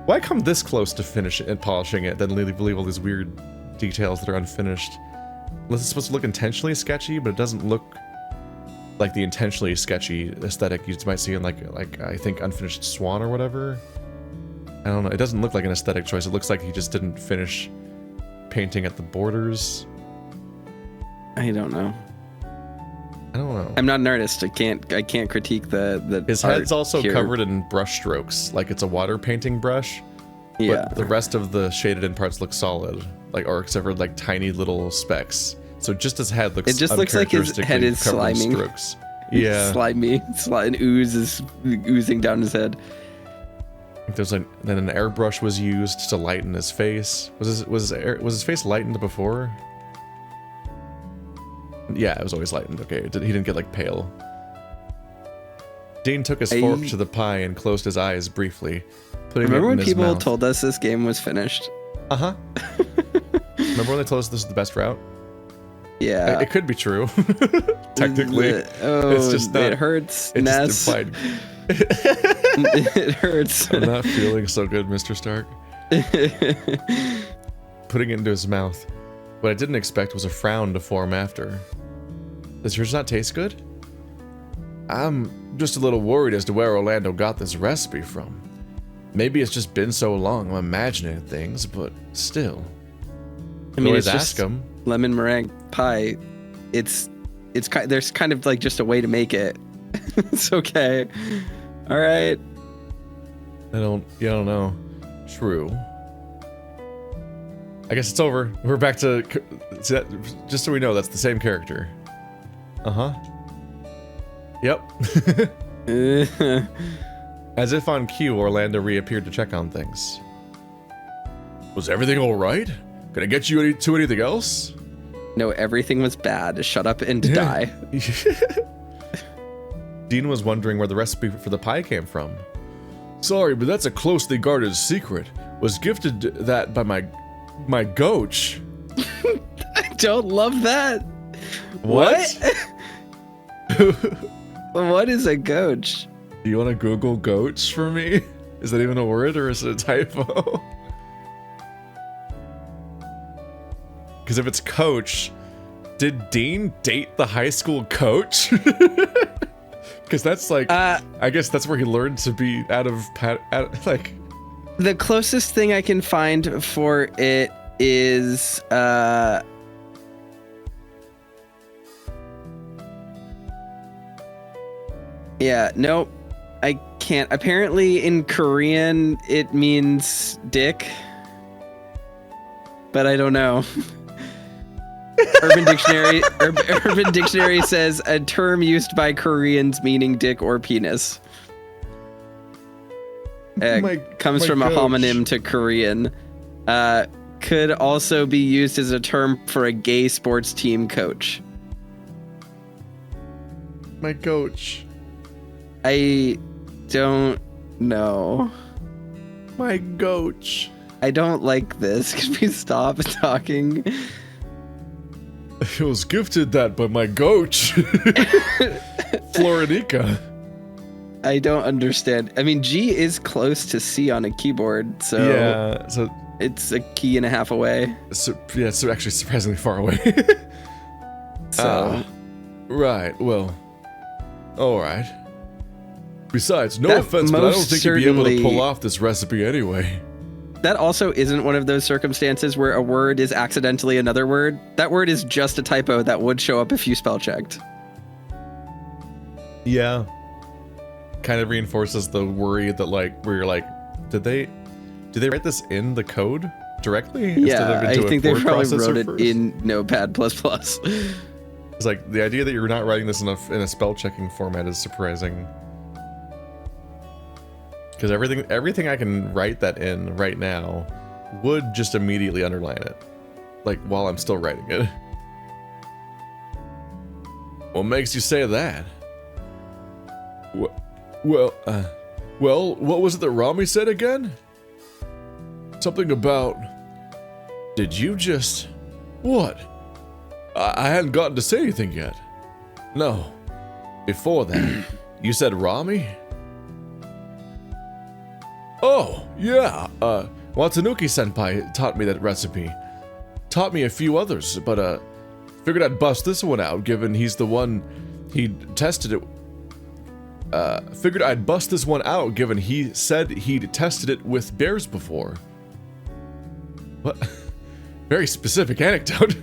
why come this close to finish it and polishing it, then leave all these weird details that are unfinished? Unless it's supposed to look intentionally sketchy, but it doesn't look like the intentionally sketchy aesthetic you might see in like I think Unfinished Swan or whatever. I don't know. It doesn't look like an aesthetic choice. It looks like he just didn't finish painting at the borders. I don't know. I don't know. I'm not an artist. I can't critique the His art head's also here. covered in brush strokes, like it's a water painting brush. Yeah. But the rest of the shaded in parts look solid, like, or except for like tiny little specks. So just his head looks. It just looks like his head is covered in sliming. strokes. Yeah. Slimy. And ooze is oozing down his head. There's then an airbrush was used to lighten his face. Was his face lightened before? Yeah, it was always lightened. Okay, he didn't get like pale. Dean took his fork to the pie and closed his eyes briefly, putting it in his mouth. Remember when people told us this game was finished? Uh-huh. Remember when they told us this is the best route? Yeah. It could be true. Technically. It's just not. It hurts, It's Ness. just implied. It hurts. I'm not feeling so good, Mr. Stark. Putting it into his mouth. What I didn't expect was a frown to form after. Does yours not taste good? I'm just a little worried as to where Orlando got this recipe from. Maybe it's just been so long I'm imagining things, but still. I mean, it's ask just him. lemon meringue pie. There's kind of like just a way to make it. It's okay. All right. You don't know. True. I guess it's over. We're back to, just so we know, that's the same character. Uh-huh. Yep. As if on cue, Orlando reappeared to check on things. Was everything all right? Can I get you to anything else? No, everything was bad. Shut up and die. Dean was wondering where the recipe for the pie came from. Sorry, but that's a closely guarded secret. Was gifted that by my goach. I don't love that. What? What is a goach? Do you want to Google goach for me? Is that even a word or is it a typo? Because if it's coach, did Dean date the high school coach? Because that's like, I guess that's where he learned to be out of like. The closest thing I can find for it is yeah, nope. I can't. Apparently in Korean it means dick. But I don't know. Urban Dictionary says a term used by Koreans meaning dick or penis. Comes from a homonym to Korean. Could also be used as a term for a gay sports team coach. My coach. I don't know. My goach. I don't like this. Could we stop talking? I was gifted that by my goach. Florinica. I don't understand. I mean, G is close to C on a keyboard, so yeah, so it's a key and a half away. So yeah, it's actually surprisingly far away. So right, well, all right. Besides, no offense, but I don't think you'd be able to pull off this recipe anyway. That also isn't one of those circumstances where a word is accidentally another word. That word is just a typo that would show up if you spell checked. Yeah. Kind of reinforces the worry that like where you're like, did they write this in the code directly? Yeah, I think they probably wrote it first? in Notepad++. It's like the idea that you're not writing this in a spell checking format is surprising. Because everything I can write that in right now would just immediately underline it, like while I'm still writing it. What makes you say that? Well, what was it that Ramy said again? Something about... Did you just... What? I hadn't gotten to say anything yet. No. Before that, you said Ramy? Oh, yeah. Watanuki-senpai taught me that recipe. Taught me a few others, but, figured I'd bust this one out, given he's the one he tested it. Figured I'd bust this one out, given he said he'd tested it with bears before. What? Very specific anecdote.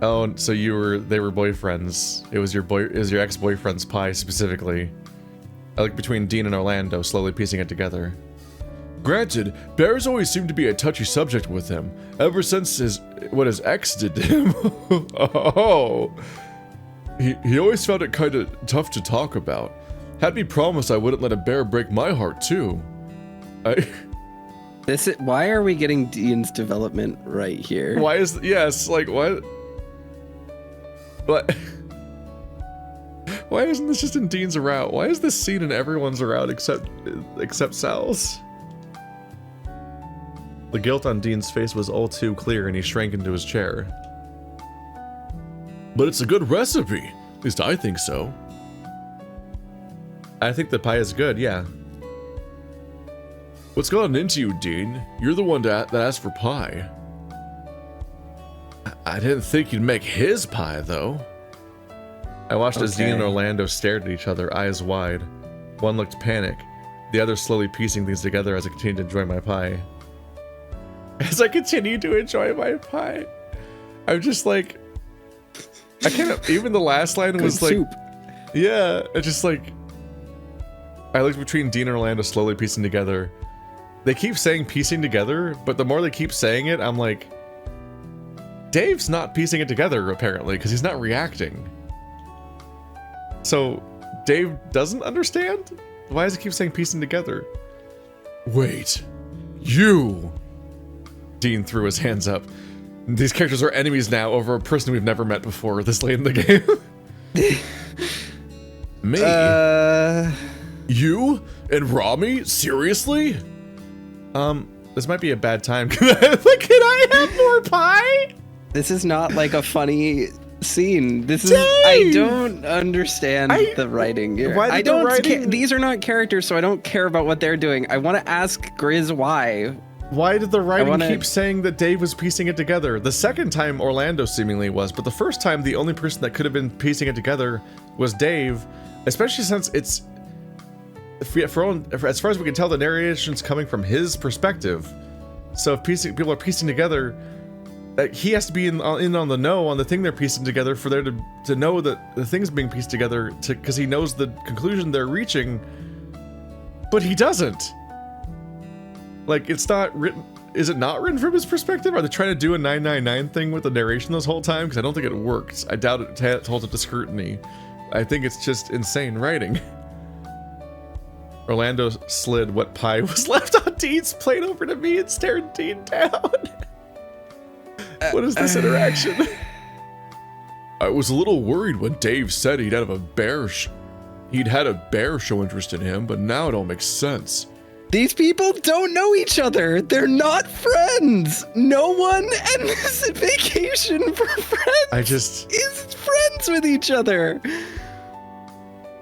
Oh, so they were boyfriends. It was your ex-boyfriend's pie specifically. I like between Dean and Orlando, slowly piecing it together. Granted, bears always seem to be a touchy subject with him, ever since what his ex did to him. Oh. He always found it kinda tough to talk about. Had me promise I wouldn't let a bear break my heart too. Why are we getting Dean's development right here? Why is, yes, like what? What? Why isn't this just in Dean's route? Why is this scene in everyone's route except Sal's? The guilt on Dean's face was all too clear and he shrank into his chair. But it's a good recipe. At least I think so. I think the pie is good, yeah. What's gotten into you, Dean? You're the one that asked for pie. I didn't think you'd make his pie, though. I watched as Dean and Orlando stared at each other, eyes wide. One looked panicked, the other slowly piecing things together as I continued to enjoy my pie. As I continue to enjoy my pie, I'm just like, I can't. Even the last line was like, yeah, it's just like. I looked between Dean and Orlando, slowly piecing together. They keep saying piecing together, but the more they keep saying it, I'm like, Dave's not piecing it together apparently because he's not reacting. So Dave doesn't understand. Why does he keep saying piecing together? Wait, you. Dean threw his hands up. These characters are enemies now over a person we've never met before this late in the game. Me? You? And Ramy? Seriously? This might be a bad time. Can I have more pie? This is not like a funny scene. This is, Dang! I don't understand the writing here. Why did the writing... These are not characters, so I don't care about what they're doing. I want to ask Grizz why. Why did the writing keep saying that Dave was piecing it together? The second time Orlando seemingly was, but the first time the only person that could have been piecing it together was Dave, especially since it's, as far as we can tell, the narration's coming from his perspective. So if people are piecing together, he has to be in on the know on the thing they're piecing together for there to know that the thing's being pieced together, because he knows the conclusion they're reaching, but he doesn't. Like, it's not written. Is it not written from his perspective? Are they trying to do a 999 thing with the narration this whole time? Because I don't think it works. I doubt it holds up to scrutiny. I think it's just insane writing. Orlando slid what pie was left on Dean's plate over to me and stared Dean down. What is this interaction? I was a little worried when Dave said he'd had a bear show interest in him, but now it all makes sense. These people don't know each other. They're not friends. No one in this vacation for friends is friends with each other.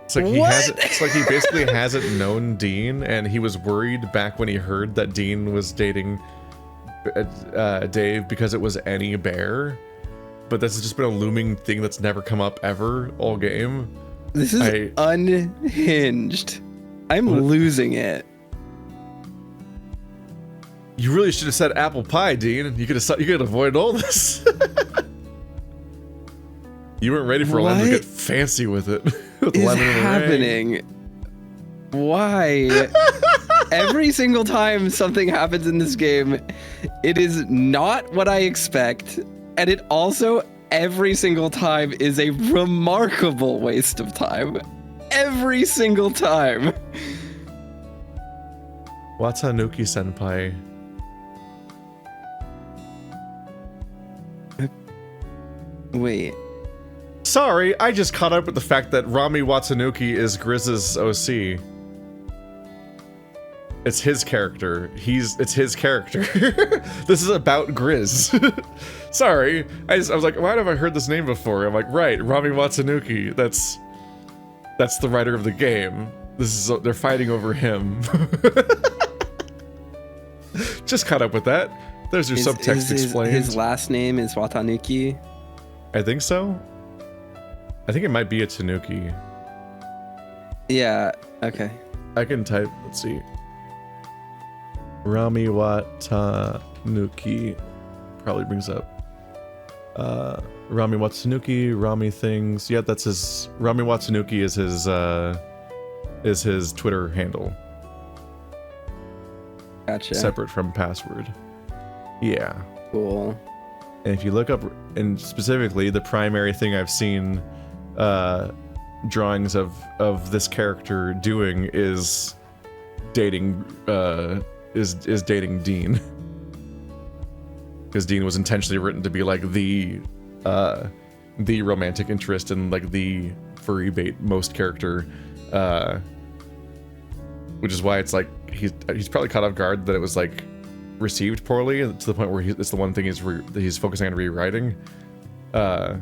It's like it's like he basically hasn't known Dean, and he was worried back when he heard that Dean was dating Dave because it was any bear. But this has just been a looming thing that's never come up ever all game. This is unhinged. I'm losing it. You really should have said apple pie, Dean. You could avoid all this. You weren't ready for Orlando to get fancy with it. With is happening? Why? Every single time something happens in this game, it is not what I expect, and it also every single time is a remarkable waste of time. Every single time. Watanuki Senpai. Wait. Sorry, I just caught up with the fact that Ramy Watanuki is Grizz's OC. It's his character. It's his character. This is about Grizz. Sorry, I was like, why have I heard this name before? I'm like, right, Ramy Watanuki. That's the writer of the game. They're fighting over him. Just caught up with that. There's your subtext explained. His last name is Watanuki. I think so. I think it might be a Tanuki. Yeah, okay. I can type, let's see. Ramy Watanuki. Probably brings up. Ramy Watsunuki, Ramy things. Yeah, that's his. Ramy Watsunuki is his Twitter handle. Gotcha. Separate from password. Yeah. Cool. And if you look up, and specifically the primary thing I've seen drawings of this character doing is dating is dating Dean. Because Dean was intentionally written to be like the romantic interest and like the furry bait most character, which is why it's like he's probably caught off guard that it was like received poorly to the point where it's the one thing he's focusing on rewriting. But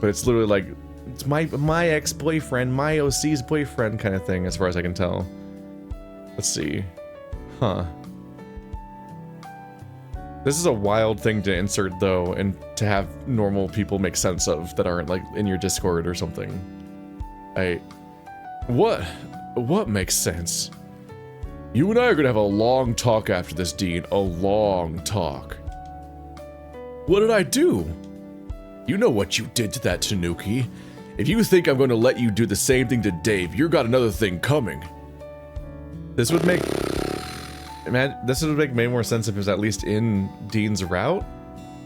it's literally like it's my ex-boyfriend, my OC's boyfriend kind of thing, as far as I can tell. Let's see, huh. This is a wild thing to insert, though, and to have normal people make sense of that aren't, like, in your Discord or something. What makes sense? You and I are gonna have a long talk after this, Dean. A long talk. What did I do? You know what you did to that Tanuki. If you think I'm gonna let you do the same thing to Dave, you got another thing coming. This would make... Man, this would make way more sense if it was at least in Dean's route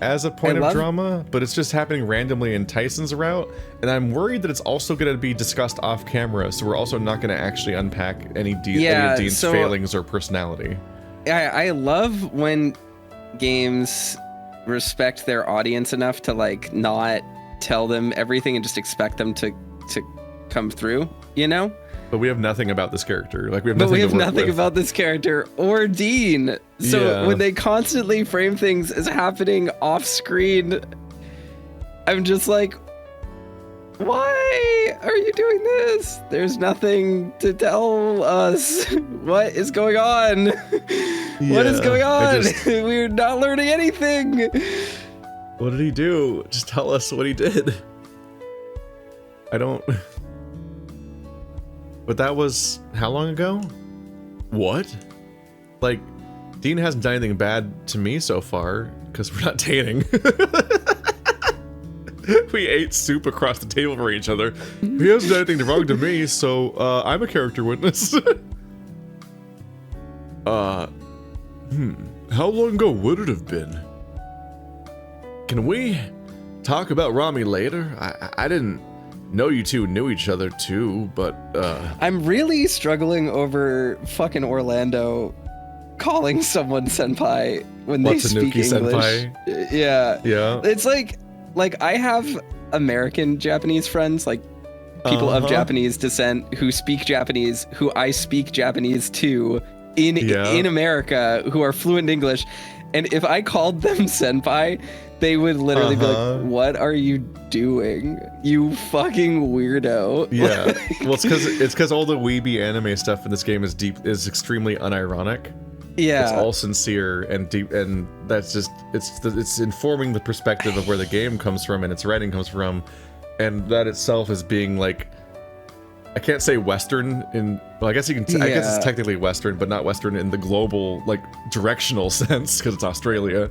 as a point of drama, but it's just happening randomly in Tyson's route, and I'm worried that it's also going to be discussed off camera, so we're also not going to actually unpack any of Dean's failings or personality. I love when games respect their audience enough to like not tell them everything and just expect them to come through, you know? But we have nothing about this character. Like we have nothing about this character or Dean. So when they constantly frame things as happening off screen, I'm just like, why are you doing this? There's nothing to tell us. What is going on? What is going on? We're not learning anything. What did he do? Just tell us what he did. I don't... But that was how long ago? What? Like, Dean hasn't done anything bad to me so far, because we're not dating. We ate soup across the table for each other. He hasn't done anything wrong to me, so I'm a character witness. How long ago would it have been? Can we talk about Ramy later? I didn't know you two knew each other too, but I'm really struggling over fucking Orlando calling someone senpai when they speak English. Senpai? Yeah. It's like I have American Japanese friends, like people of Japanese descent who speak Japanese, who I speak Japanese to in America, who are fluent in English, and if I called them senpai, they would literally be like, what are you doing, you fucking weirdo? Yeah. Well, it's because all the weeby anime stuff in this game is extremely unironic. Yeah. It's all sincere and deep, and that's just it's informing the perspective of where the game comes from and its writing comes from, and that itself is being like, I can't say Western in, well, I guess you can. I guess it's technically Western, but not Western in the global like directional sense because it's Australia.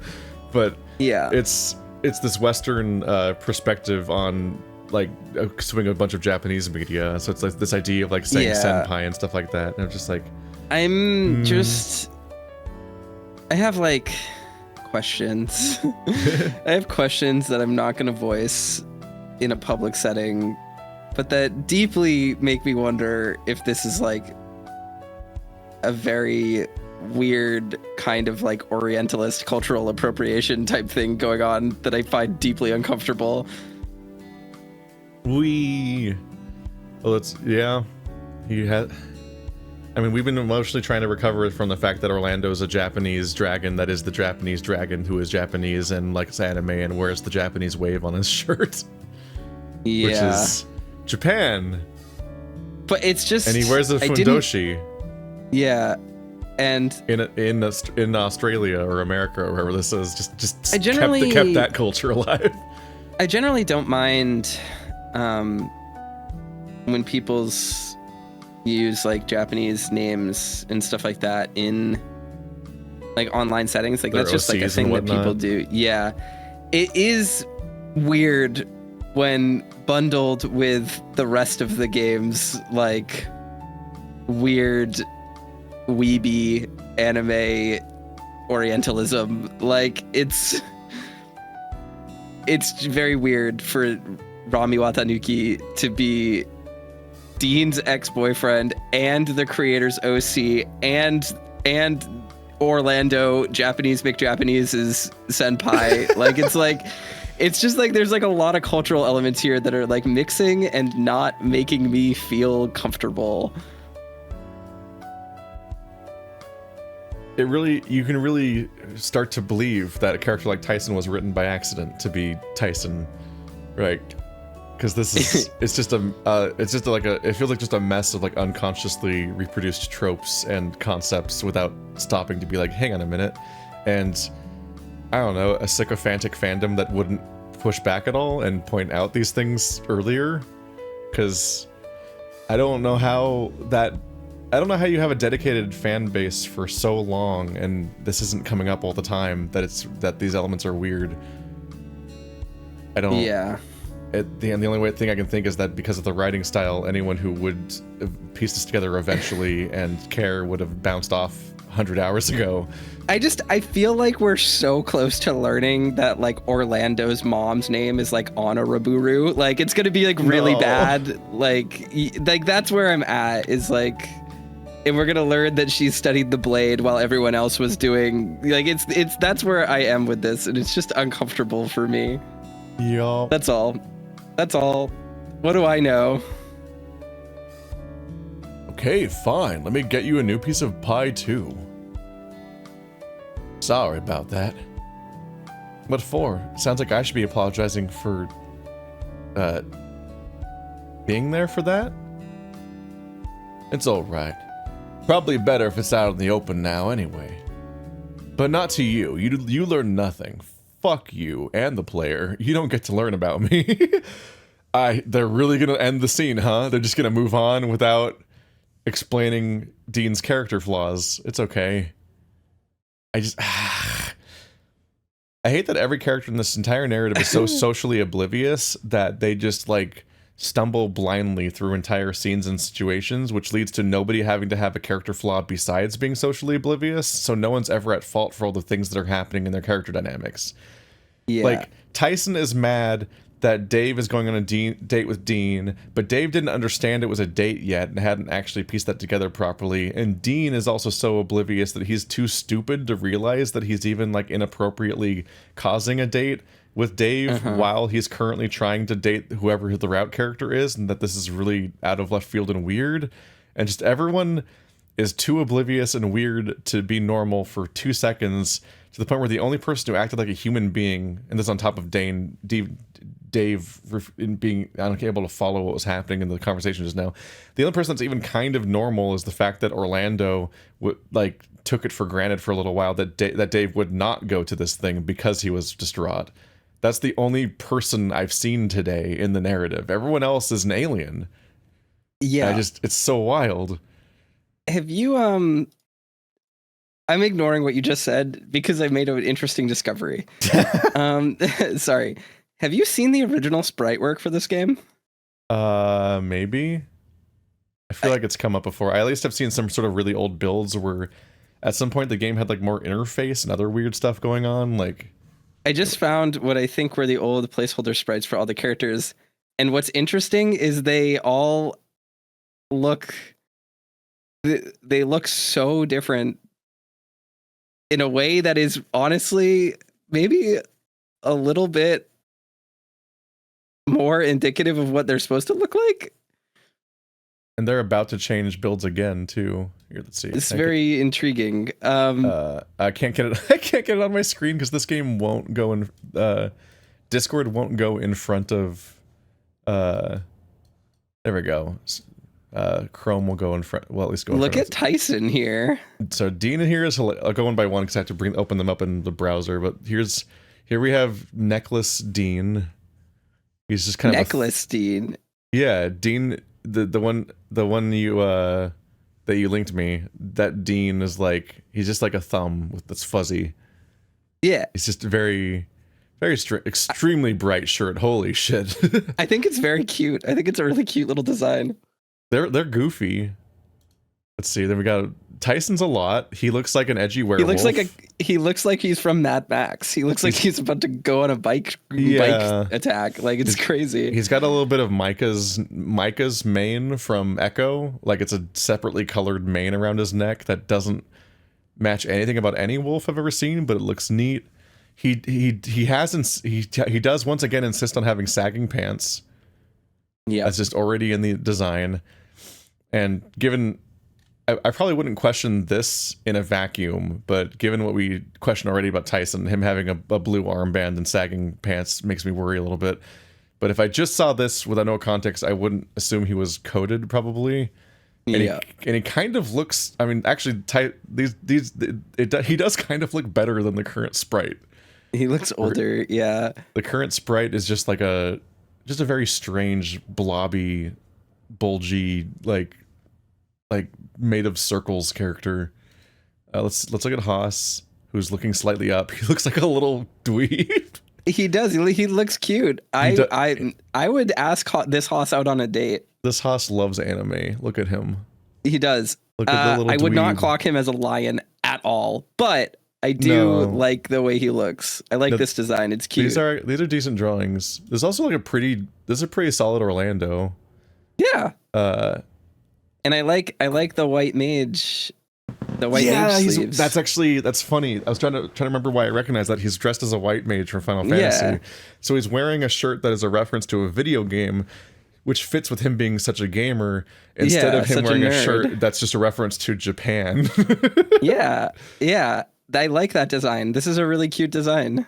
But yeah, it's this Western perspective on like consuming a bunch of Japanese media. So it's like this idea of like saying senpai and stuff like that. And I'm just like, I have like questions. I have questions that I'm not gonna voice in a public setting, but that deeply make me wonder if this is like a very weird kind of like Orientalist cultural appropriation type thing going on that I find deeply uncomfortable. We've been emotionally trying to recover from the fact that Orlando's a Japanese dragon that is the Japanese dragon who is Japanese and likes anime and wears the Japanese wave on his shirt. Yeah. Which is Japan. But it's just... And he wears the fundoshi. Yeah. And in Australia or America or wherever this is, just kept that culture alive. I generally don't mind when people's use like Japanese names and stuff like that in like online settings. Like that's just like a thing that people do. Yeah, it is weird when bundled with the rest of the game's like weird weeby anime orientalism. Like it's very weird for Ramy Watanuki to be Dean's ex-boyfriend and the creator's OC and Orlando Japanese McJapanese's senpai. It's just like there's like a lot of cultural elements here that are like mixing and not making me feel comfortable. You can really start to believe that a character like Tyson was written by accident to be Tyson, right? Because this is it feels like just a mess of like unconsciously reproduced tropes and concepts without stopping to be like, hang on a minute, and I don't know, a sycophantic fandom that wouldn't push back at all and point out these things earlier. Because I don't know how you have a dedicated fan base for so long and this isn't coming up all the time that these elements are weird. I don't. Yeah. The only thing I can think is that because of the writing style, anyone who would piece this together eventually and care would have bounced off 100 hours ago. I feel like we're so close to learning that like Orlando's mom's name is like Anna Raburu. Like it's gonna be like really bad. Like that's where I'm at, is like, and we're gonna learn that she studied the blade while everyone else was doing like that's where I am with this, and it's just uncomfortable for me. Yeah. That's all. What do I know? Okay, fine. Let me get you a new piece of pie too. Sorry about that. What for? Sounds like I should be apologizing for being there for that? It's alright. Probably better if it's out in the open now anyway. But not to you. You learn nothing. Fuck you and the player. You don't get to learn about me. They're really gonna end the scene, huh? They're just gonna move on without explaining Dean's character flaws. It's okay. I hate that every character in this entire narrative is so socially oblivious that they just like stumble blindly through entire scenes and situations, which leads to nobody having to have a character flaw besides being socially oblivious, so no one's ever at fault for all the things that are happening in their character dynamics. Yeah. Like, Tyson is mad that Dave is going on a date with Dean, but Dave didn't understand it was a date yet and hadn't actually pieced that together properly, and Dean is also so oblivious that he's too stupid to realize that he's even like inappropriately causing a date with Dave while he's currently trying to date whoever the route character is, and that this is really out of left field and weird, and just everyone is too oblivious and weird to be normal for 2 seconds, to the point where the only person who acted like a human being, and this on top of Dave being unable to follow what was happening in the conversation just now, the only person that's even kind of normal is the fact that Orlando took it for granted for a little while that Dave would not go to this thing because he was distraught. That's the only person I've seen today in the narrative. Everyone else is an alien. Yeah. It's so wild. Have you, I'm ignoring what you just said because I made an interesting discovery. Sorry. Have you seen the original sprite work for this game? Maybe. I feel like it's come up before. I at least have seen some sort of really old builds where at some point the game had like more interface and other weird stuff going on. Like, I just found what I think were the old placeholder sprites for all the characters. And what's interesting is they all look so different in a way that is honestly maybe a little bit more indicative of what they're supposed to look like. And they're about to change builds again too. Here, let's see. It's very intriguing. I can't get it. I can't get it on my screen because this game won't go in. Discord won't go in front of. There we go. Chrome will go in front. Well, at least go. Look at Tyson here. So Dean here is. I'll go one by one because I have to open them up in the browser. But here we have Necklace Dean. He's just kind of Necklace Dean. Yeah, Dean. The one you that you linked me, that Dean is like, he's just like a thumb that's fuzzy. Yeah. It's just very Very extremely bright shirt. Holy shit. I think it's very cute. I think it's a really cute little design. They're goofy. Let's see. Then we got Tyson's a lot. He looks like an edgy werewolf. He looks like he's from Mad Max. He looks like he's about to go on a bike attack. Like it's crazy. He's got a little bit of Micah's mane from Echo. Like it's a separately colored mane around his neck that doesn't match anything about any wolf I've ever seen, but it looks neat. He does once again insist on having sagging pants. Yeah, that's just already in the design. And given, I probably wouldn't question this in a vacuum, but given what we questioned already about Tyson, him having a blue armband and sagging pants makes me worry a little bit. But if I just saw this without no context, I wouldn't assume he was coded probably. And he kind of looks. I mean, actually, he does kind of look better than the current sprite. He looks older. Yeah. The current sprite is just like a very strange, blobby, bulgy, like made of circles character. Let's look at Haas, who's looking slightly up. He looks like a little dweeb. He does. He looks cute. I would ask this Haas out on a date. This Haas loves anime. Look at him. He does. Look at the little I would dweeb. not clock him as a lion at all, but I do like the way he looks. I like this design. It's cute. These are decent drawings. There's also like this is a pretty solid Orlando. Yeah. And I like the white mage. The white mage sleeves. That's funny. I was trying to remember why I recognize that. He's dressed as a white mage from Final Fantasy. Yeah. So he's wearing a shirt that is a reference to a video game, which fits with him being such a gamer, instead of him wearing a shirt that's just a reference to Japan. Yeah. I like that design. This is a really cute design.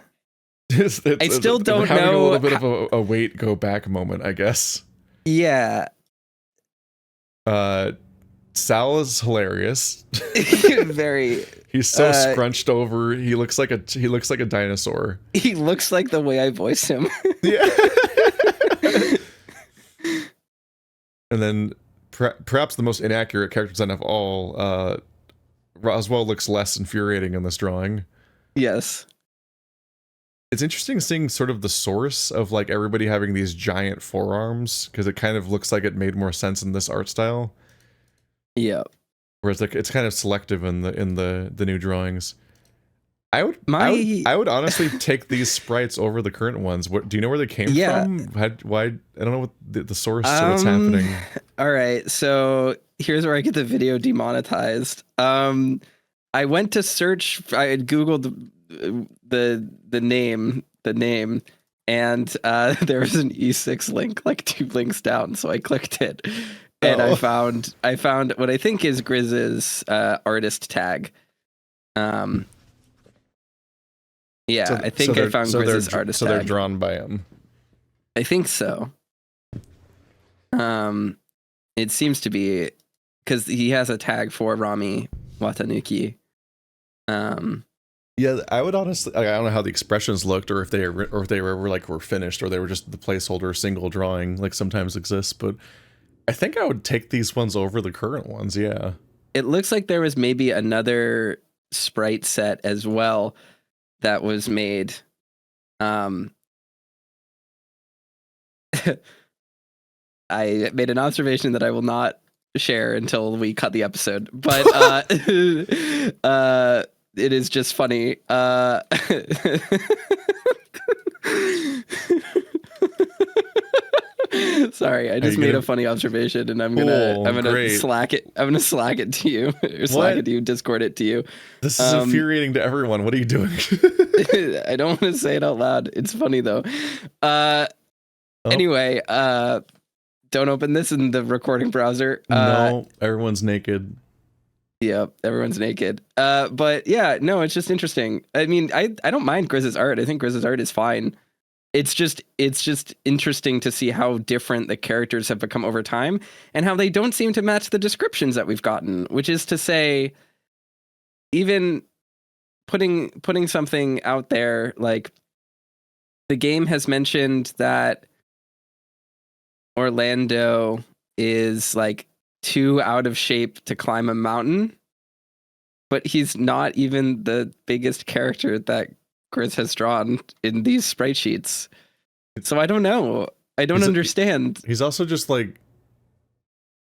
I still don't know. Having a little bit of a wait, go back moment, I guess. Yeah. Sal is hilarious. Very. He's so scrunched over. He looks like a dinosaur. He looks like the way I voice him. Yeah. And then perhaps the most inaccurate character design of all, Roswell looks less infuriating in this drawing. Yes. It's interesting seeing sort of the source of like everybody having these giant forearms, because it kind of looks like it made more sense in this art style. Yeah. Whereas like it's kind of selective in the new drawings. I would honestly take these sprites over the current ones. What do you know where they came from? Why? I don't know what the source of what's happening. All right, so here's where I get the video demonetized. I went to search. I had Googled the name, and there was an E6 link, like 2 links down. So I clicked it, and I found what I think is Grizz's artist tag. Yeah, I think I found Grizz's artist tag. So they're drawn by him. I think so. It seems to be, because he has a tag for Ramy Watanuki. Yeah, I would honestly, I don't know how the expressions looked, or if they were finished, or they were just the placeholder single drawing, like sometimes exists. But I think I would take these ones over the current ones. Yeah, it looks like there was maybe another sprite set as well that was made. I made an observation that I will not share until we cut the episode, but it is just funny. Sorry, I just made a funny observation, and I'm gonna slack it. I'm gonna slack it to you, or slack it to you, Discord it to you. This is infuriating to everyone. What are you doing? I don't want to say it out loud. It's funny though. Anyway, don't open this in the recording browser. No, everyone's naked. Yep, everyone's naked. But yeah, no, it's just interesting. I mean, I don't mind Grizz's art. I think Grizz's art is fine. It's just interesting to see how different the characters have become over time, and how they don't seem to match the descriptions that we've gotten, which is to say, even putting something out there, like the game has mentioned that Orlando is like too out of shape to climb a mountain, but he's not even the biggest character that Chris has drawn in these sprite sheets. So I don't know. I don't understand. He's also just like,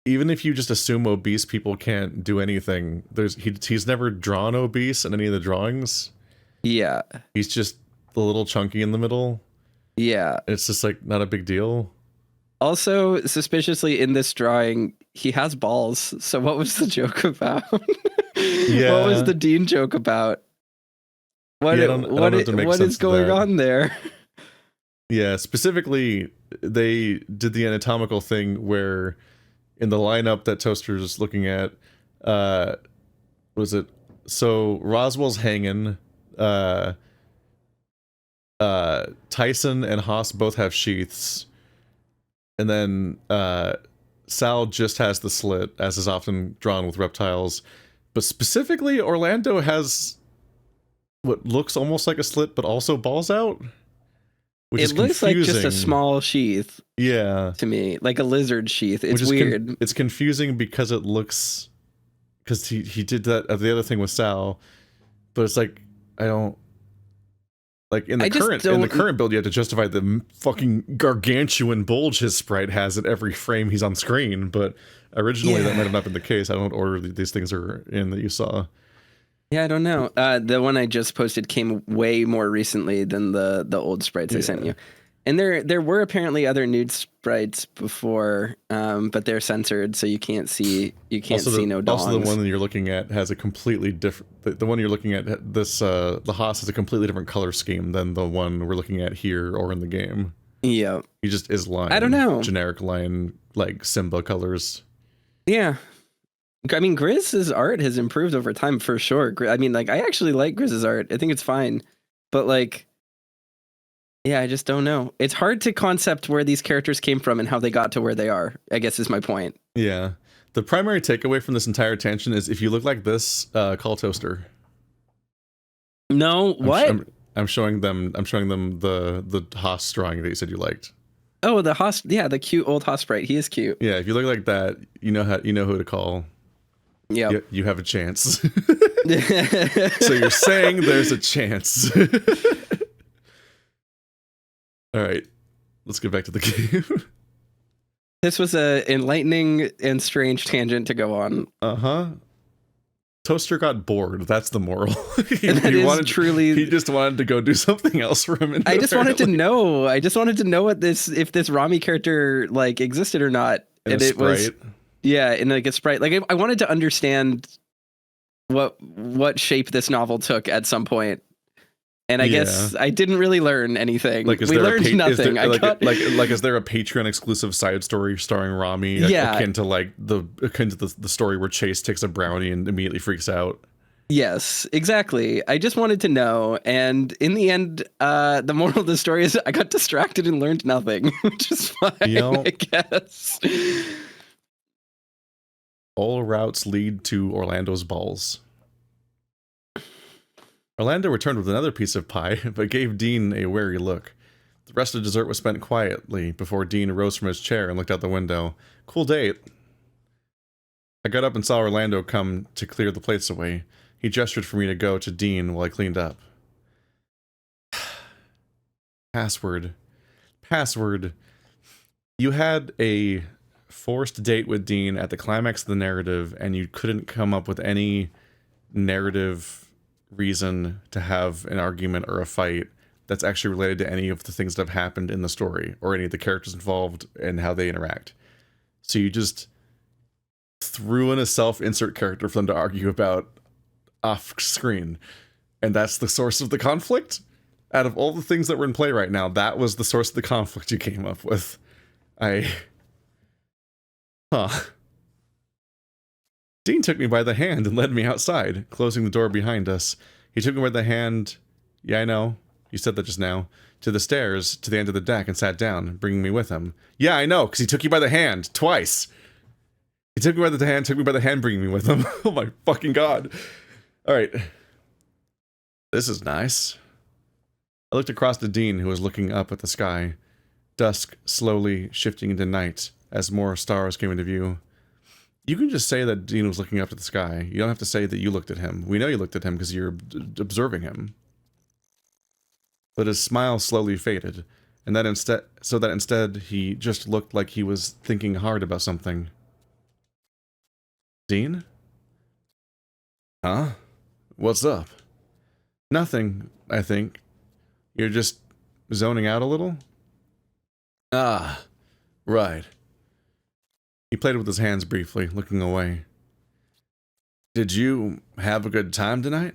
even if you just assume obese people can't do anything, he's never drawn obese in any of the drawings. Yeah. He's just a little chunky in the middle. Yeah. It's just like not a big deal. Also, suspiciously in this drawing, he has balls. So what was the joke about? Yeah. What was the Dean joke about? What is going on there? Yeah, specifically, they did the anatomical thing where in the lineup that Toaster's looking at, was it? So Roswell's hanging. Tyson and Haas both have sheaths. And then Sal just has the slit, as is often drawn with reptiles. But specifically, Orlando has what looks almost like a slit, but also balls out. It looks like just a small sheath. Yeah. To me, like a lizard sheath. It's weird. It's confusing because it looks... Because he did that the other thing with Sal. But it's like, I don't... Like in the current build, you have to justify the fucking gargantuan bulge his sprite has at every frame he's on screen. But originally, that might have not been the case. I don't know what order these things are in that you saw. Yeah, I don't know. The one I just posted came way more recently than the old sprites I sent you. And there were apparently other nude sprites before, but they're censored, so you can't see see no dongs. Also, the one that you're looking at has a completely different. The one you're looking at, this the Haas has a completely different color scheme than the one we're looking at here or in the game. Yeah, he just is lion. I don't know, generic lion like Simba colors. Yeah. I mean, Grizz's art has improved over time for sure. I mean, like, I actually like Grizz's art. I think it's fine, but like. Yeah, I just don't know. It's hard to concept where these characters came from and how they got to where they are, I guess is my point. Yeah. The primary takeaway from this entire tangent is if you look like this, call Toaster. No, what? I'm showing them the Haas drawing that you said you liked. Oh, the Haas, yeah, the cute old Haas sprite. He is cute. Yeah, if you look like that, you know who to call. Yeah. You have a chance. So you're saying there's a chance. All right, let's get back to the game. This was an enlightening and strange tangent to go on. Toaster got bored. That's the moral. He just wanted to go do something else for him. I just wanted to know. What if this Ramy character like existed or not. And it was in like a sprite. Like I wanted to understand what shape this novel took at some point. And I guess I didn't really learn anything. Like, we learned nothing. Is there a Patreon exclusive side story starring Ramy? Akin to the story where Chase takes a brownie and immediately freaks out. Yes, exactly. I just wanted to know. And in the end, the moral of the story is I got distracted and learned nothing, which is fine, I guess. All routes lead to Orlando's balls. Orlando returned with another piece of pie, but gave Dean a wary look. The rest of the dessert was spent quietly before Dean rose from his chair and looked out the window. Cool date. I got up and saw Orlando come to clear the plates away. He gestured for me to go to Dean while I cleaned up. Password. You had a forced date with Dean at the climax of the narrative, and you couldn't come up with any narrative reason to have an argument or a fight that's actually related to any of the things that have happened in the story or any of the characters involved and how they interact. So you just threw in a self-insert character for them to argue about off screen, and that's the source of the conflict? Out of all the things that were in play right now, that was the source of the conflict you came up with. Dean took me by the hand and led me outside, closing the door behind us. He took me by the hand, yeah, I know, you said that just now, to the stairs, to the end of the deck, and sat down, bringing me with him. Yeah, I know, because he took you by the hand, twice. He took me by the hand, bringing me with him. Oh my fucking god. Alright. This is nice. I looked across to Dean, who was looking up at the sky. Dusk slowly shifting into night as more stars came into view. You can just say that Dean was looking up at the sky. You don't have to say that you looked at him. We know you looked at him because you're observing him. but his smile slowly faded, and that instead he just looked like he was thinking hard about something. Dean? Huh? What's up? Nothing, I think. You're just zoning out a little? Ah, right. He played with his hands briefly, looking away. Did you have a good time tonight?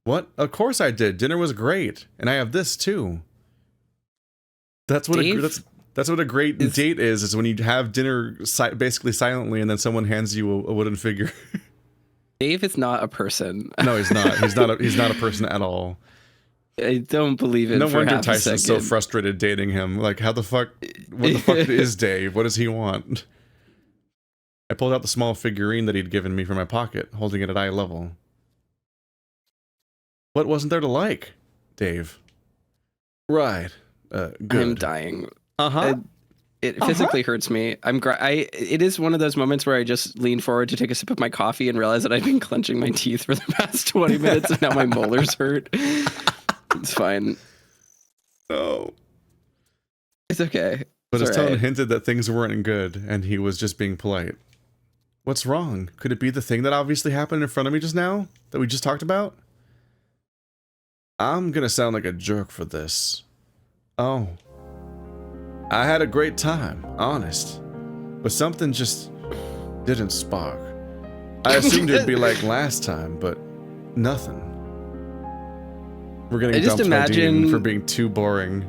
What? Of course I did. Dinner was great. And I have this too. That's what a great date is when you have dinner basically silently and then someone hands you a wooden figure. Dave is not a person. No, he's not. He's not a person at all. I don't believe it. No for wonder half a Tyson's so second. frustrated dating him. Like, how the fuck? What the fuck is Dave? What does he want? I pulled out the small figurine that he'd given me from my pocket, holding it at eye level. What wasn't there to like, Dave? Right. Good. I'm dying. Uh-huh. It physically hurts me. It is one of those moments where I just lean forward to take a sip of my coffee and realize that I've been clenching my teeth for the past 20 minutes and now my molars hurt. It's fine. No. It's okay. But It's his all tone right. hinted that things weren't good, and he was just being polite. What's wrong? Could it be the thing that obviously happened in front of me just now? That we just talked about? I'm gonna sound like a jerk for this. Oh. I had a great time, honest. But something just didn't spark. I assumed it'd be like last time, but nothing. We're getting dumped by Dean for being too boring.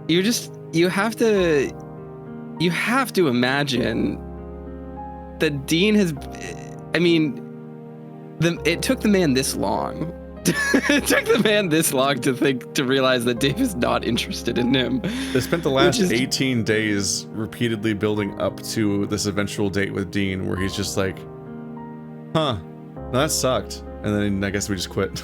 You have to imagine that Dean has, I mean, it took the man this long. It took the man this long to realize that Dave is not interested in him. They spent the last 18 days repeatedly building up to this eventual date with Dean where he's just like, huh, no, that sucked. And then I guess we just quit.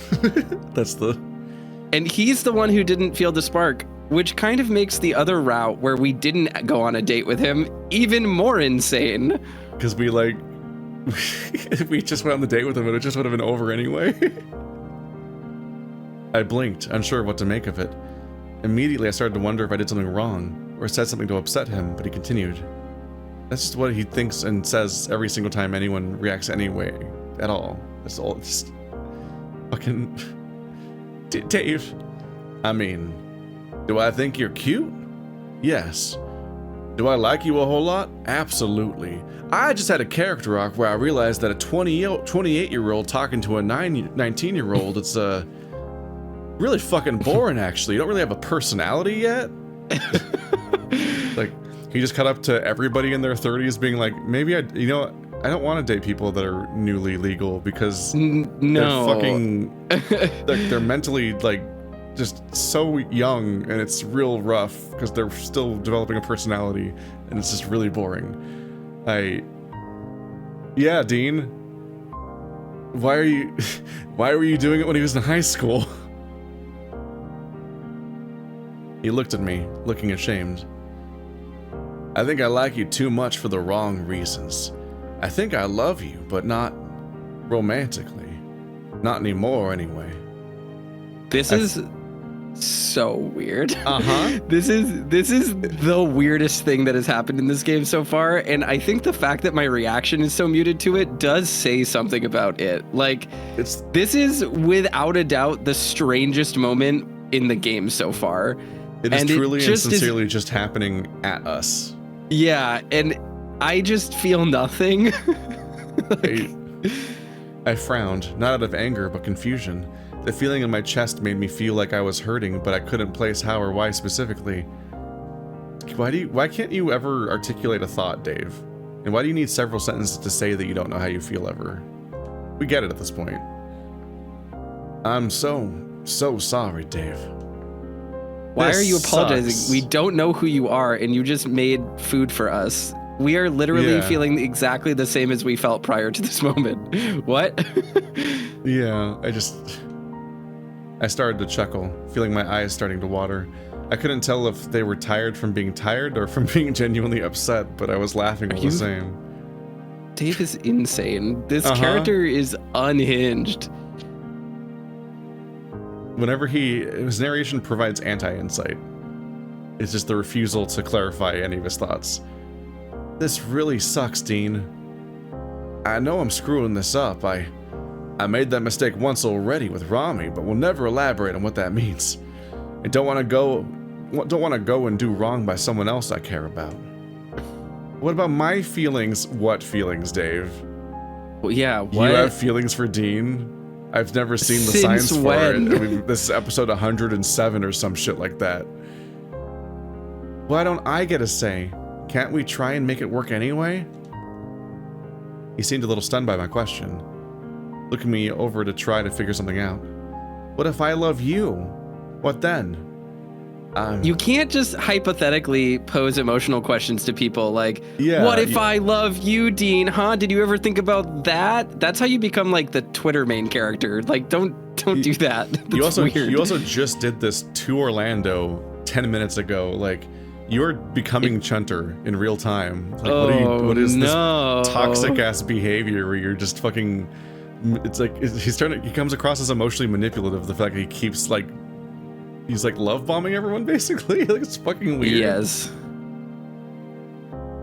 And he's the one who didn't feel the spark, which kind of makes the other route where we didn't go on a date with him even more insane. Because if we just went on the date with him, it just would have been over anyway. I blinked, unsure of what to make of it. Immediately, I started to wonder if I did something wrong, or said something to upset him, but he continued. That's just what he thinks and says every single time anyone reacts anyway, at all. That's all, just... fucking... Dave. I mean, do I think you're cute? Yes. Do I like you a whole lot? Absolutely. I just had a character arc where I realized that a 28-year-old talking to a 19-year-old, it's really fucking boring, actually. You don't really have a personality yet. Like, he just cut up to everybody in their 30s being like, maybe I don't want to date people that are newly legal because they're mentally, like, just so young, and it's real rough because they're still developing a personality, and it's just really boring. Yeah, Dean. Why were you doing it when he was in high school? He looked at me, looking ashamed. I think I like you too much for the wrong reasons. I think I love you, but not romantically. Not anymore, anyway. This is so weird. Uh-huh. This is the weirdest thing that has happened in this game so far, and I think the fact that my reaction is so muted to it does say something about it. Like, this is without a doubt the strangest moment in the game so far. It is truly and sincerely just happening at us. Yeah, and I just feel nothing. I frowned, not out of anger, but confusion. The feeling in my chest made me feel like I was hurting, but I couldn't place how or why specifically. Why can't you ever articulate a thought, Dave? And why do you need several sentences to say that you don't know how you feel ever? We get it at this point. I'm so sorry, Dave. Why are you apologizing? We don't know who you are, and you just made food for us. We are literally feeling exactly the same as we felt prior to this moment. What? Yeah, I started to chuckle, feeling my eyes starting to water. I couldn't tell if they were tired from being tired or from being genuinely upset, but I was laughing all the same. Dave is insane. This character is unhinged. whenever his narration provides anti-insight. It's just the refusal to clarify any of his thoughts. This really sucks, Dean. I know I'm screwing this up. I made that mistake once already with Ramy, but we'll never elaborate on what that means. I don't want to go and do wrong by someone else I care about. What about my feelings? What feelings, Dave? Well, yeah, what? You have feelings for Dean? I've never seen the Since signs for when? it. I mean, this is episode 107 or some shit like that. Why don't I get a say? Can't we try and make it work anyway? He seemed a little stunned by my question, looking me over to try to figure something out. What if I love you? What then? You can't just hypothetically pose emotional questions to people like, Yeah, what if I love you, Dean? Huh? Did you ever think about that? That's how you become like the Twitter main character. Like, don't do that. That's weird. You also just did this to Orlando 10 minutes ago. Like, you're becoming Chunter in real time. Like, what is this toxic ass behavior where you're just fucking? It's like he comes across as emotionally manipulative. The fact that he keeps like. He's like love bombing everyone basically. Like, it's fucking weird. Yes.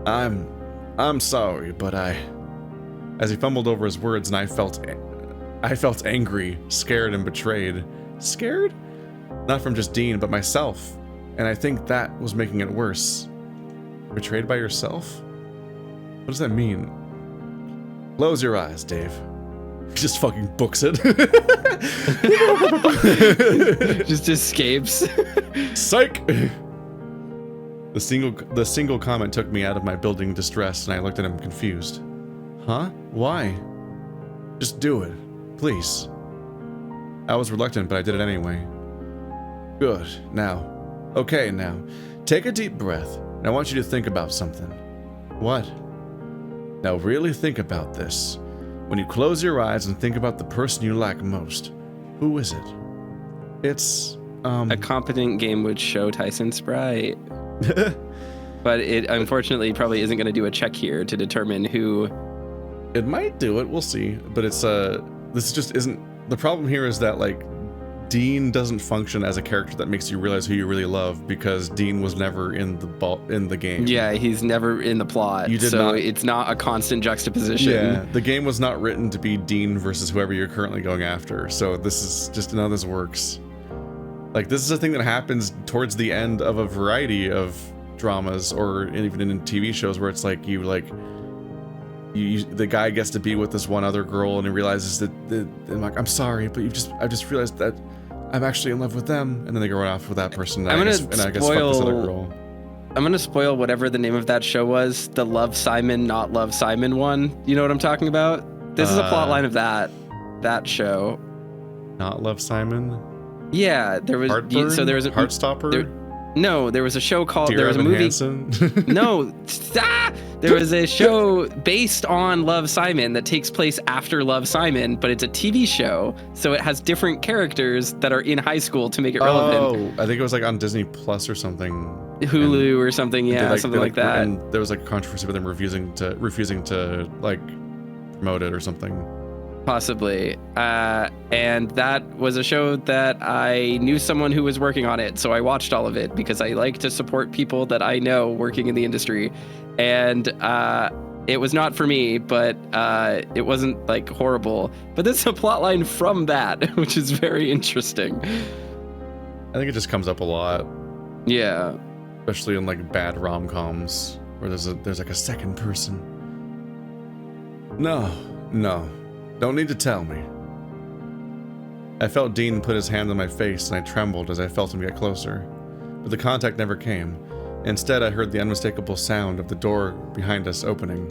I'm sorry, but as he fumbled over his words, and I felt angry, scared, and betrayed. Scared? Not from just Dean, but myself. And I think that was making it worse. Betrayed by yourself? What does that mean? Close your eyes, Dave. He just fucking books it. Just escapes. Psych! The single comment took me out of my building distress, and I looked at him confused. Huh? Why? Just do it. Please. I was reluctant, but I did it anyway. Good. Now. Okay, now. Take a deep breath, and I want you to think about something. What? Now really think about this. When you close your eyes and think about the person you like most, who is it? It's, A competent game would show Tyson sprite. But it unfortunately probably isn't going to do a check here to determine who. It might do it, we'll see. But it's, this just isn't, the problem here is that, like, Dean doesn't function as a character that makes you realize who you really love because Dean was never in the game. Yeah, he's never in the plot. It's not a constant juxtaposition. Yeah, the game was not written to be Dean versus whoever you're currently going after. So this is just none of this works. Like, this is a thing that happens towards the end of a variety of dramas or even in TV shows where it's like the guy gets to be with this one other girl and he realizes that I'm like, I'm sorry, but I just realized that I'm actually in love with them, and then they go right off with that person. I guess fuck this other girl. I'm gonna spoil whatever the name of that show was, the Love Simon, Not Love Simon one. You know what I'm talking about? This is a plot line of that show. Not Love Simon? Yeah, there was Heartburn? So there was a Heartstopper? No, there was a show called. Dear there was Evan a movie. Hansen? No, there was a show based on Love Simon that takes place after Love Simon, but it's a TV show, so it has different characters that are in high school to make it relevant. Oh, I think it was like on Disney Plus or something. Hulu or something, yeah, something like that. And there was like a controversy with them refusing to like promote it or something. Possibly. And that was a show that I knew someone who was working on it, so I watched all of it because I like to support people that I know working in the industry. And it was not for me, but it wasn't like horrible. But this is a plotline from that, which is very interesting. I think it just comes up a lot. Yeah. Especially in like bad rom-coms where there's like a second person. No. Don't need to tell me. I felt Dean put his hand on my face and I trembled as I felt him get closer. But the contact never came. Instead, I heard the unmistakable sound of the door behind us opening.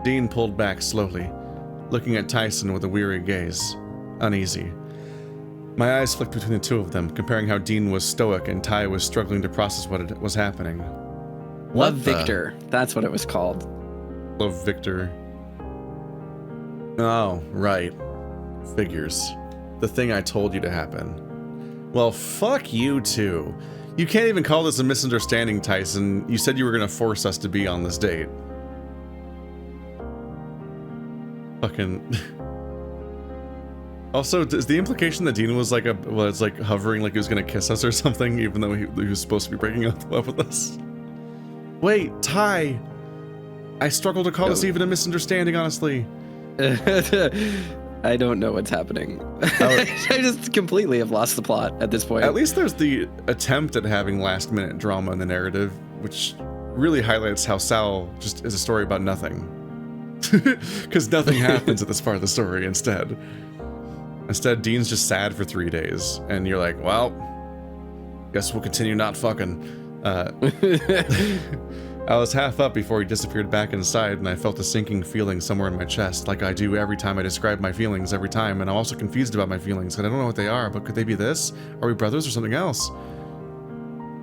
Dean pulled back slowly, looking at Tyson with a weary gaze, uneasy. My eyes flicked between the two of them, comparing how Dean was stoic and Ty was struggling to process what was happening. Love Victor. That's what it was called. Love Victor. Oh, right. Figures. The thing I told you to happen. Well, fuck you too. You can't even call this a misunderstanding, Tyson. You said you were gonna force us to be on this date. Fucking... Also, is the implication that Dean was like was like hovering like he was gonna kiss us or something, even though he was supposed to be breaking up with us? Wait, Ty! I struggle to call this even a misunderstanding, honestly. I don't know what's happening. I just completely have lost the plot at this point. At least there's the attempt at having last-minute drama in the narrative, which really highlights how Sal just is a story about nothing. Because nothing happens at this part of the story instead. Instead, Dean's just sad for 3 days, and you're like, well, guess we'll continue not fucking. I was half up before he disappeared back inside, and I felt a sinking feeling somewhere in my chest, like I do every time I describe my feelings every time, and I'm also confused about my feelings, and I don't know what they are, but could they be this? Are we brothers or something else?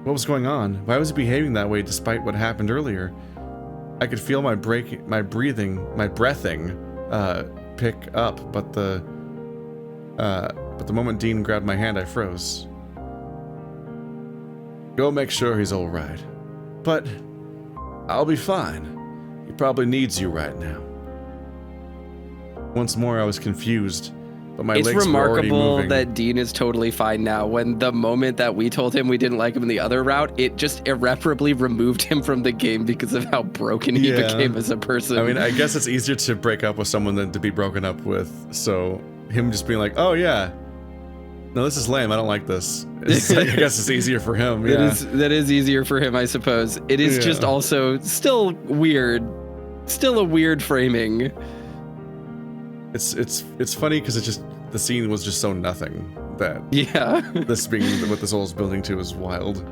What was going on? Why was he behaving that way despite what happened earlier? I could feel my breathing, pick up, but the moment Dean grabbed my hand, I froze. Go make sure he's all right. But I'll be fine. He probably needs you right now. Once more, I was confused, but my legs were already moving. It's remarkable that Dean is totally fine now, when the moment that we told him we didn't like him in the other route, it just irreparably removed him from the game because of how broken he became as a person. I mean, I guess it's easier to break up with someone than to be broken up with, so him just being like, oh yeah, no, this is lame, I don't like this. I guess it's easier for him. Yeah. That is easier for him, I suppose. It is just also still weird. Still a weird framing. It's funny because it just, the scene was just so nothing that what this all is building to is wild.